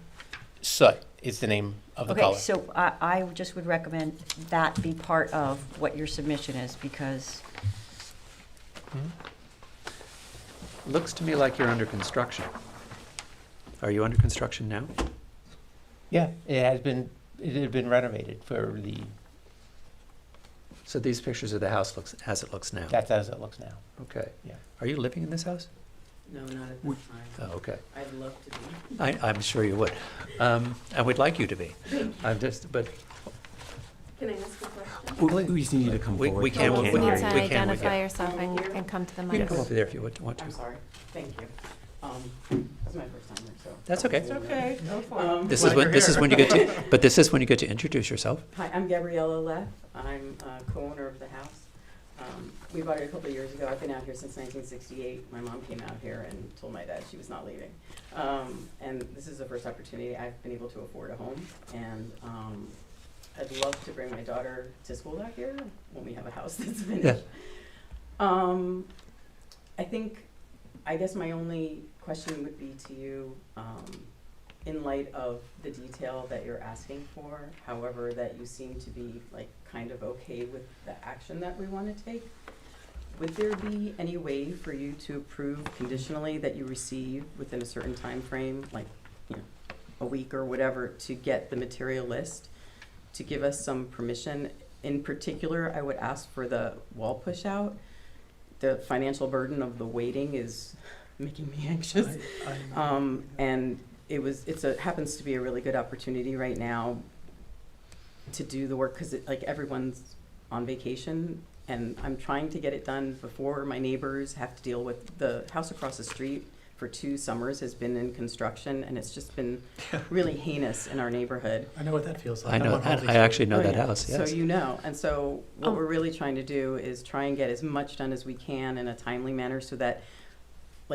Soot is the name of the Okay, color. so I just would recommend that be part of what your submission is, because Looks to me like you're under construction. Are you under construction now? Yeah, it had been renovated for So these pictures of the house looks as it looks now? that's as it looks now. Okay. Yeah. Are you living in this house? No, not at this time. Oh, okay. I'd love to be. I'm sure you would. And we'd like you to be. I'm just, but Can I ask a question? We just need you to come we forward. can't, You we need to can't, identify yourself and come to the You can come microphone. over there if you want to. I'm sorry, thank you. This is my first time here, so. That's okay. It's okay, no problem. This is when you get to, but this is when you get to introduce yourself. Hi, I'm Gabriella Leff. I'm a co-owner of the house. We bought it a couple of years ago. I've been out here since 1968. My mom came out here and told my dad she was not leaving. And this is the first opportunity I've been able to afford a home. And I'd love to bring my daughter to school out here when we have a house that's finished. I guess my only question would be to you, in light of the detail that you're asking for, however, that you seem to be like kind of okay with the action that we want to take, would there be any way for you to approve conditionally that you receive within a certain time frame, like, a week or whatever, to get the material list, to give us some permission? In particular, I would ask for the wall push out. The financial burden of the waiting is making me anxious. And it happens to be a really good opportunity right now to do the work, because everyone's on vacation, and I'm trying to get it done before my neighbors have to deal with the house across the street. For 2 summers has been in construction, and it's just been really heinous in our neighborhood. I know what that feels like. I know, I'm on Harley I actually know Oh, that yeah. house, yes. So you know, and so what we're really trying to do is try and get as much done as we can in a timely manner, so that,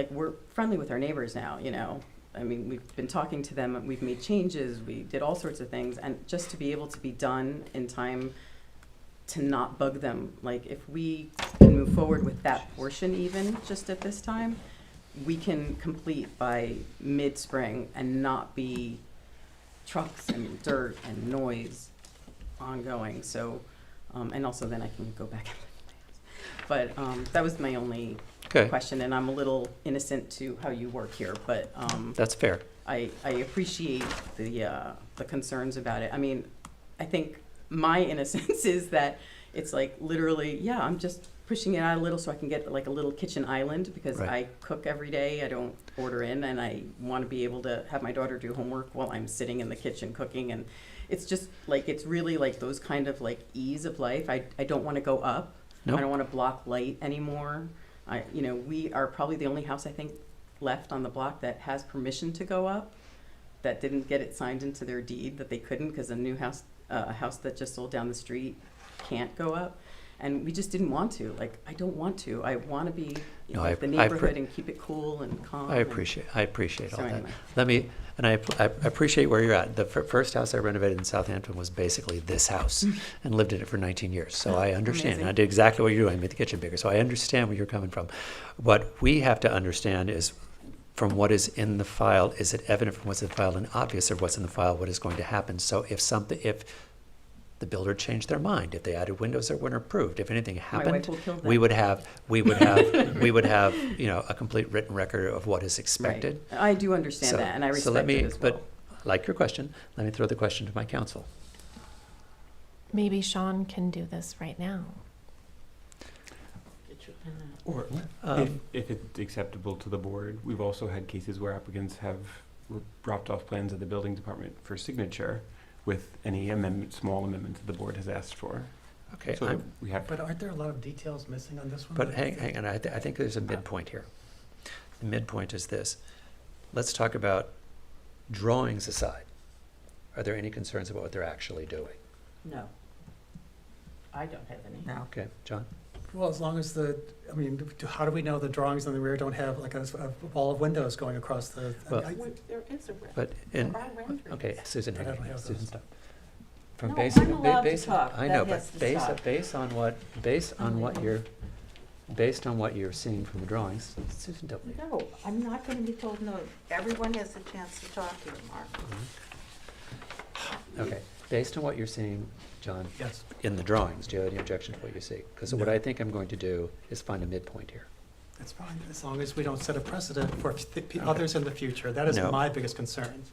we're friendly with our neighbors now, I mean, we've been talking to them, we've made changes, we did all sorts of things, and just to be able to be done in time to not bug them. Like, if we can move forward with that portion even, just at this time, we can complete by mid-spring and not be trucks and dirt and noise ongoing. So, and also then I can go back and live in my house. But that was my only question, and I'm a little innocent to how you work here, but That's fair. I appreciate the concerns about it. I mean, I think my innocence is that It's like literally, yeah, I'm just pushing it out a little so I can get like a little kitchen island because Right. I cook every day. I don't order in, and I want to be able to have my daughter do homework while I'm sitting in the kitchen cooking. And it's just like, it's really like those kind of like ease of life. I don't want to go up. Nope. I don't want to block light anymore. We are probably the only house I think left on the block that has permission to go up, that didn't get it signed into their deed that they couldn't because a new house, a house that just sold down the street can't go up. And we just didn't want to. Like, I don't want to. I want to be in No, like, the neighborhood and keep it cool and calm. I appreciate So all that. anyway. Let me, and I appreciate where you're at. The first house I renovated in Southampton was basically this house, and lived in it for 19 years. So I understand. And I Amazing. did exactly what you're doing, made the kitchen bigger. So I understand where you're coming from. What we have to understand is, from what is in the file, is it evident from what's in the file and obvious of what's in the file, what is going to happen? So if the builder changed their mind, if they added windows that weren't approved, if anything wife happened, will kill them. we would have, a complete written record of what is expected. Right. I do understand So- that, and I so respect let me, it as well. But like your question, let me throw the question to my counsel. Maybe Sean can do this right now. Or Um, if it's acceptable to the board, we've also had cases where applicants have dropped off plans at the building department for signature with any small amendments that the board has asked for. Okay, So we have. But aren't there a lot of details missing on this one? But hang on, I think there's a midpoint here. The midpoint is this. Let's talk about drawings aside. Are there any concerns about what they're actually doing? No. I don't have any. No. Okay, John? Well, as long as how do we know the drawings in the rear don't have like a wall of windows going across the? Well, There is a But in, There are renderings. okay, Susan, But I don't have Susan, those. stop. From No, basic, I'm allowed to basic, talk. I That know, has but to stop. based on what you're seeing from the drawings, Susan, don't leave. No, I'm not going to be told no. Everyone has a chance to talk here, Mark. Okay, based on what you're seeing, John, Yes. in the drawings, do you have any objection to what you see? Because what No. I think I'm going to do is find a midpoint here. That's fine, as long as we don't set a precedent for others in the future. That is No. my biggest concern.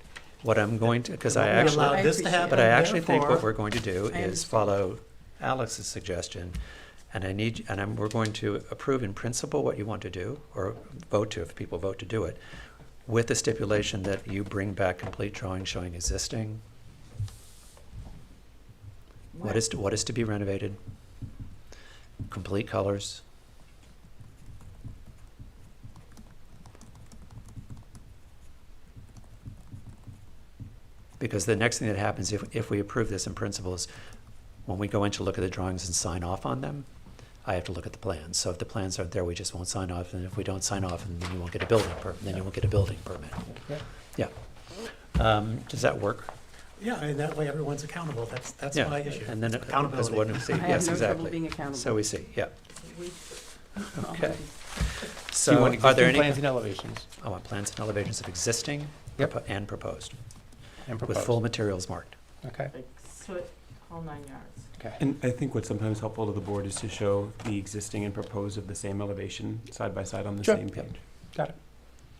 What I'm going to, because I We actually, allowed this to happen, but I actually think what therefore- we're going to do I is understand. follow Alex's suggestion. And we're going to approve in principle what you want to do, or vote to, if people vote to do it, with the stipulation that you bring back complete drawings showing existing. What is to be renovated? Complete colors. Because the next thing that happens if we approve this in principle is when we go in to look at the drawings and sign off on them, I have to look at the plans. So if the plans aren't there, we just won't sign off. And if we don't sign off, then you won't get a building permit. Yeah. Does that work? Yeah, and that way everyone's accountable. That's Yeah. my issue. And then Accountability. what do we see? I have Yes, no trouble exactly. being accountable. So we see, yeah. Okay. Do you So want are there existing any? plans and elevations? I want plans and elevations of existing Yep. and proposed, And with proposed. full materials marked. Okay, Like soot, whole 9 yards. okay. And I think what's sometimes helpful to the board is to show the existing and proposed of the same elevation side by side on the Sure. same Yep. page. Got it.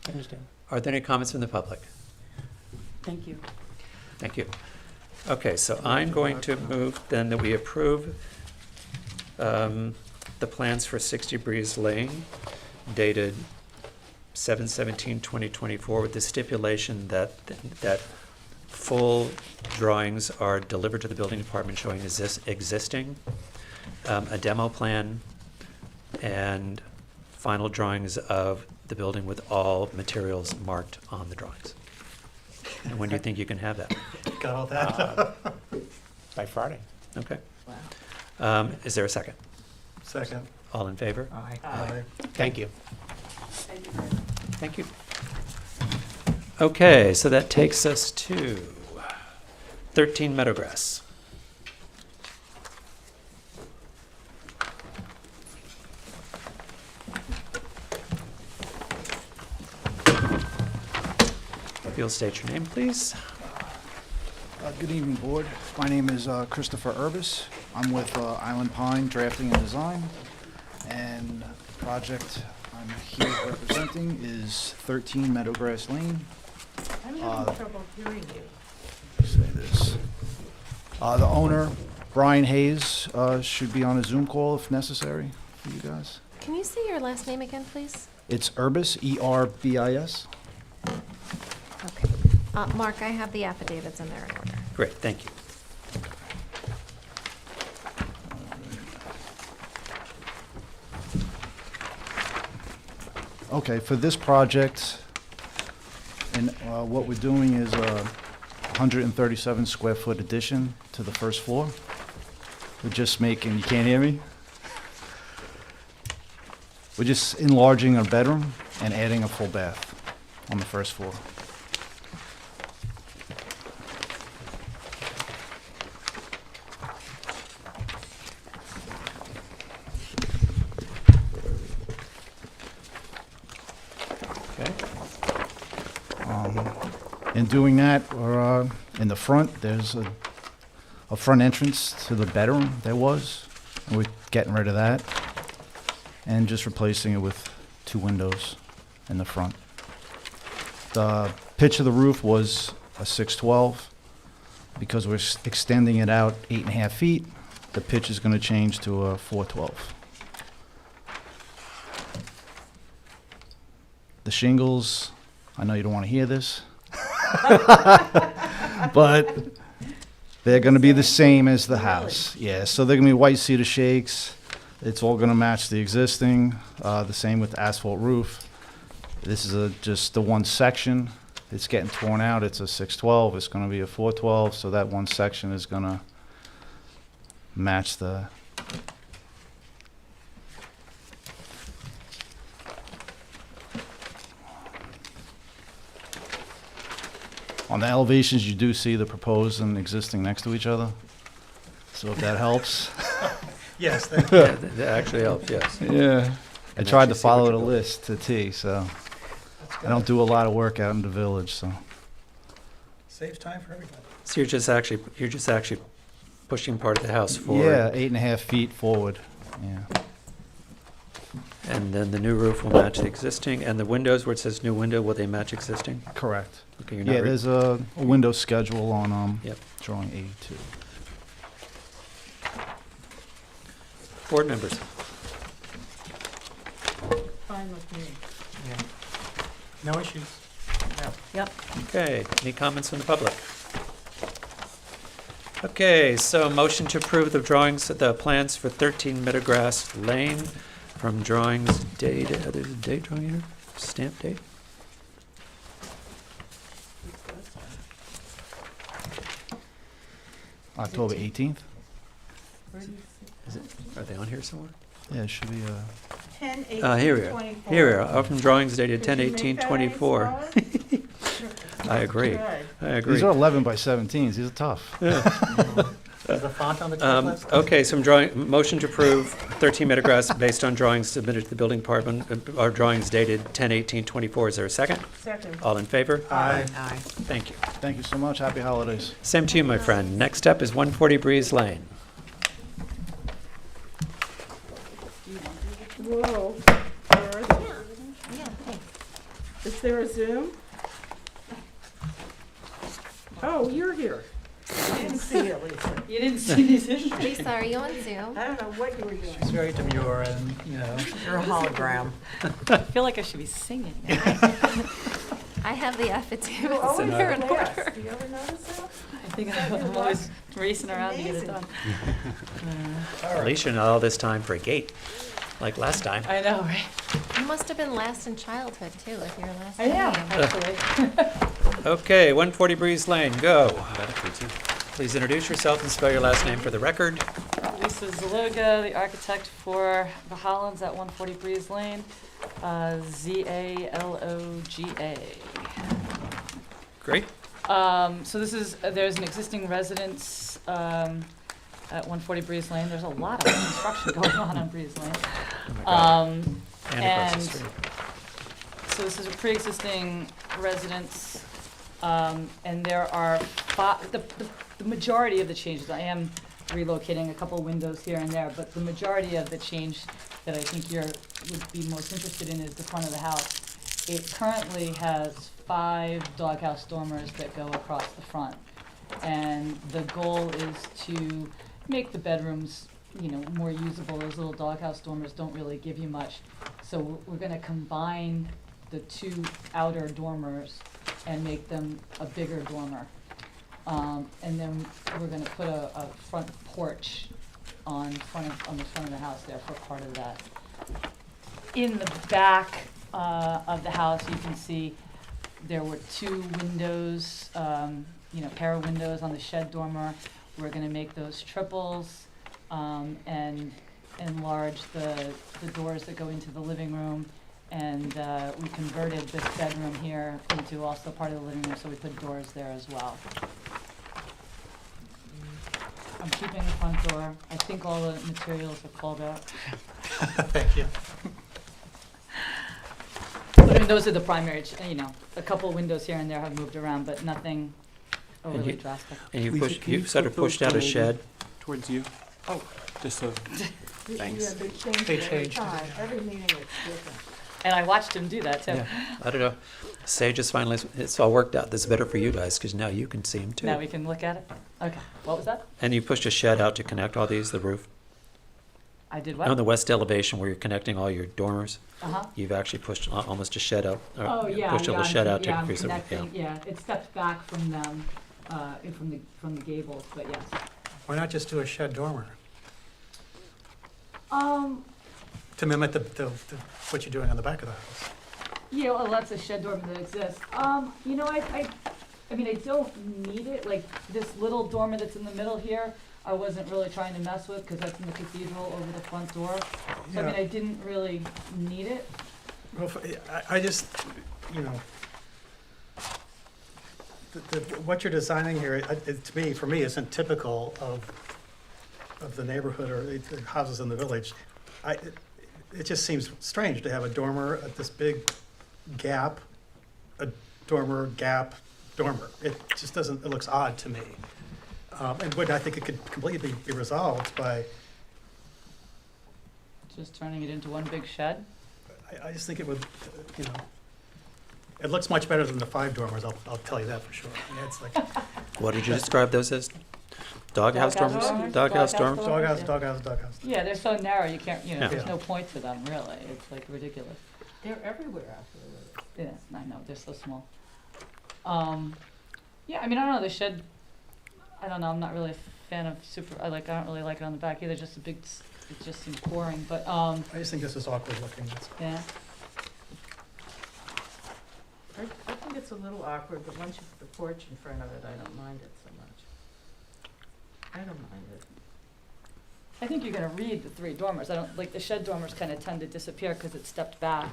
I understand. Are there any comments from the public? Thank you. Thank you. Okay, so I'm going to move then that we approve the plans for 60 Breeze Lane dated 7/17/2024 with the stipulation that full drawings are delivered to the building department showing existing, a demo plan, and final drawings of the building with all materials marked on the drawings. And when do you think you can have that? Got all that? By Friday. Okay. Wow. Is there a second? Second. All in favor? Aye. Aye. Thank you. Thank you very much. Thank you. Okay, so that takes us to 13 Meadowgrass. If you'll state your name, please. Good evening, Board. My name is Christopher Urbis. I'm with Island Pine Drafting and Design, and the project I'm here representing is 13 Meadowgrass Lane. I'm having trouble hearing you. Say this. The owner Brian Hayes should be on a Zoom call if necessary for you guys. Can you say your last name again, please? It's Erbis, E-R-B-I-S. Okay. Mark, I have the affidavits in there in order. Great, thank you. Okay, for this project, and what we're doing is a 137 square foot addition to the first floor. We're just making, you can't hear me? We're just enlarging our bedroom and adding a full bath on the first floor. Okay. In doing that, we're, in the front, there's a front entrance to the bedroom there was, and we're getting rid of that and just replacing it with 2 windows in the front. The pitch of the roof was a 612. Because we're extending it out 8.5 feet, the pitch is going to change to a 412. The shingles, I know you don't want to hear this, but they're going to be the same as the house. Yeah, so they're going to be white cedar shakes. It's all going to match the existing, the same with the asphalt roof. This is just the one section. It's getting torn out. It's a 612. It's going to be a 412, so that one section is going to match the... On the elevations, you do see the proposed and existing next to each other. So if that helps. Yes, thank you. Yeah, that actually helps, yes. Yeah. I Can tried actually to see follow what the you're list to T, so That's I don't good. do a lot of work out in the village, so. Saves time for everybody. So you're just actually pushing part of the house forward? Yeah, 8.5 feet forward, yeah. And then the new roof will match the existing, and the windows where it says new window, will they match existing? Correct. Okay, you're not Yeah, re- there's a window schedule on Yep. drawing 82. Board members? Fine with me. No issues. Yep. Okay, any comments from the public? Okay, so motion to approve the drawings, the plans for 13 Meadowgrass Lane from drawings dated, there's a date drawing here, stamp date? October 18th? Is it, are they on here somewhere? Yeah, it should be, 10, 18, Here we are. 24. Here we are, from drawings dated Did you make 10/18/24. that any I agree, Good. I agree. these are 11 by 17s, these are tough. Is the font on the top left? Okay, so motion to approve 13 Meadowgrass based on drawings submitted to the building department, or drawings dated 10/18/24. Is there a second? Second. All in favor? Aye. Thank you. Thank you so much, happy holidays. Same to you, my friend. Next up is 140 Breeze Lane. Whoa. Where are they? Yeah, thanks. Is there a Zoom? Oh, you're here. I didn't see it, Lisa. You didn't see these issues? Lisa, are you on Zoom? I don't know what you were doing. She's very demure and, you know. You're a hologram. I feel like I should be singing. I have the You affidavits always in here in last. order. Do you ever notice that? I think Is that your I'm always racing around to get it Amazing. done. Alicia, not all this time for a gate, like last time. I know, right? You must have been last in childhood too, if you're last I in am, name. actually. Okay, 140 Breeze Lane, go. Please introduce yourself and spell your last name for the record. Lisa Zaloga, the architect for the Hollands at 140 Breeze Lane, Zaloga. Great. So this is, there's an existing residence at 140 Breeze Lane. There's a lot of construction going on Breeze Lane. Oh my God. And across the And street. so this is a pre-existing residence, and there are the majority of the changes, I am relocating a couple windows here and there, but the majority of the change that I think would be most interested in is the front of the house. It currently has 5 doghouse dormers that go across the front. And the goal is to make the bedrooms, more usable. Those little doghouse dormers don't really give you much. So we're gonna combine the two outer dormers and make them a bigger dormer. And then we're gonna put a front porch on the front of the house there for part of that. In the back of the house, you can see there were two windows, pair of windows on the shed dormer. We're gonna make those triples and enlarge the doors that go into the living room. And we converted this bedroom here into also part of the living room, so we put doors there as well. I'm keeping the front door. I think all the materials are called out. Thank you. But I mean, those are the primary, a couple windows here and there have moved around, but nothing overly drastic. And you Lisa, pushed, can you sort of flip pushed those out a down shed. Towards you. Oh. Just so, thanks. They changed. Every meeting it's different. And I watched him do that too. Yeah, I don't know. Sage is finally, it's all worked out. This is better for you guys, because now you can see them too. Now we can look at it? Okay, what was that? And you pushed a shed out to connect all these, the roof? I did what? On the west elevation where you're connecting all your dormers, Uh-huh. you've actually pushed almost a shed out. or Oh, yeah, Pushed a little I'm shed con- out to I'm increase the roof, yeah. connecting- Yeah, it stepped back from them, from the gables, but yes. Why not just do a shed dormer Um, to mimic what you're doing on the back of the house? yeah, well, that's a shed dormer that exists. I mean, I don't need it, like, this little dormer that's in the middle here, I wasn't really trying to mess with, because that's in the cathedral over the front door. So, I mean, Yeah. I didn't really need it. Well, I just, what you're designing here, for me, isn't typical of the neighborhood or the houses in the village. It just seems strange to have a dormer at this big gap, a dormer, gap, dormer. It just doesn't, it looks odd to me. And I think it could completely be resolved by, Just turning it into one big shed. I just think it would, it looks much better than the 5 dormers, I'll tell you that for sure. Yeah, it's like What did you describe those as? Doghouse dormers? dormers? Doghouse dormers? doghouse. Yeah, they're so narrow, you can't, Yeah. there's no point to them, really. It's like ridiculous. They're everywhere after the Yes, I know, they're so small. Yeah, I mean, I don't know, the shed, I don't know, I'm not really a fan of I don't really like it on the back either, just it just seems boring, but, I just think this is awkward looking, that's all. yeah. I think it's a little awkward, but once you put the porch in front of it, I don't mind it so much. I don't mind it. I think you're gonna read the 3 dormers. I don't, like, the shed dormers kind of tend to disappear because it's stepped back.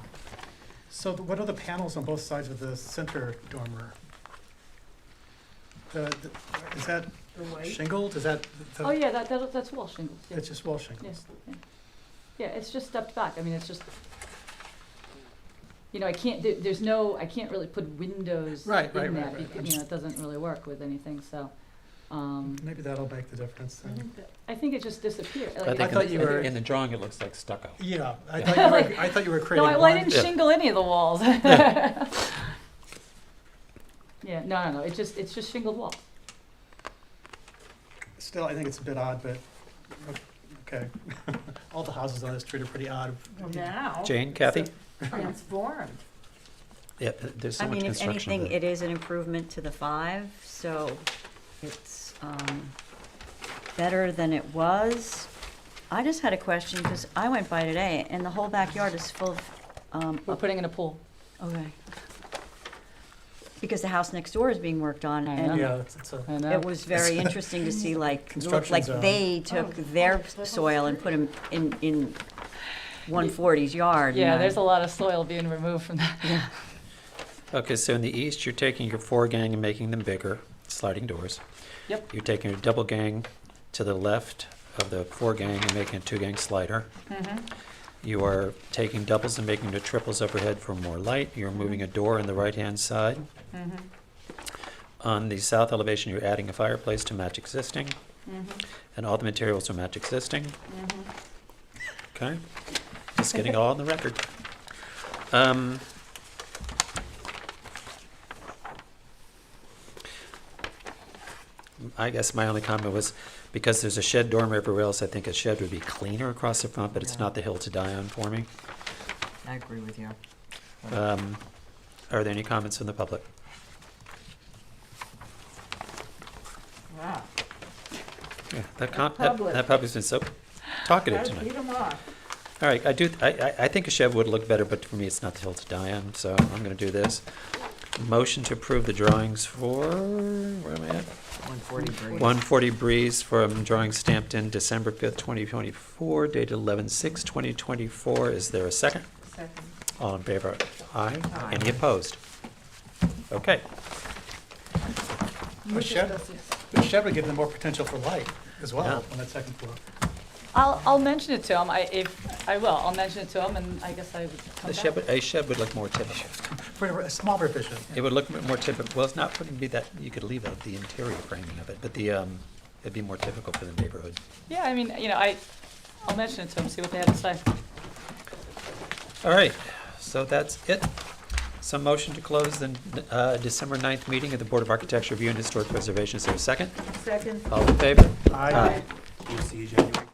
So what are the panels on both sides of the center dormer? Is that The white? shingled? Is that? Oh, yeah, that's wall shingles, yeah. It's just wall shingles? Yes, yeah. Yeah, it's just stepped back. I mean, it's just, I can't, I can't really put windows Right, in right, there. right, right. because, it doesn't really work with anything, so. Maybe that'll make the difference then. I think it just disappeared. I think thought you were- in the drawing, it looks like stucco. Yeah, I thought you were creating No, one. I didn't shingle any of the walls. Yeah, no, it's just shingled walls. Still, I think it's a bit odd, but, okay. All the houses on this street are pretty odd. Well, now. Jane, Kathy? it's transformed. Yeah, there's so I much mean, if construction. anything, of it. it is an improvement to the 5, so it's better than it was. I just had a question, because I went by today, and the whole backyard is full of, We're putting in a pool. okay. Because the house next door is being worked on, I know. and Yeah, it's a. I know. it was very interesting to see, like, it looked Construction like zone. they took their soil and put them in 140's yard. Yeah, and there's a lot of soil being removed from that. Yeah. Okay, so in the east, you're taking your 4 gang and making them bigger, sliding doors. Yep. You're taking your double gang to the left of the 4 gang and making a 2 gang slider. Mm-hmm. You are taking doubles and making the triples overhead for more light. You're moving a door on the right-hand side. Mm-hmm. On the south elevation, you're adding a fireplace to match existing, Mm-hmm. and all the materials will match existing. Mm-hmm. Okay? Just getting all on the record. I guess my only comment was, because there's a shed dormer everywhere else, I think a shed would be cleaner across the front, but it's Yeah. not the hill to die on for me. I agree with you. Are there any comments from the public? Wow. Yeah, That public. that public's been so talkative Gotta tonight. beat 'em off. All right, I think a shed would look better, but for me, it's not the hill to die on, so I'm gonna do this. Motion to approve the drawings for, where am I at? 140 Breeze. 140 Breeze from drawing stamped in December 5th, 2024, dated 11/6/2024. Is there a second? Second. All in favor? Aye. Aye. Any opposed? Okay. The shed would give them more potential for light as well Yeah. on that second floor. I'll mention it to him, I'll mention it to him, and I guess I would come back. A shed would look more typical. For small provision. It would look more typical, well, it's not, wouldn't be that, you could leave out the interior framing of it, but it'd be more typical for the neighborhood. Yeah, I mean, I'll mention it to him, see what they have to say. All right, so that's it. Some motion to close the December 9th meeting of the Board of Architecture Review and Historic Preservation. Is there a second? Second. All in favor? Aye. We'll see you January.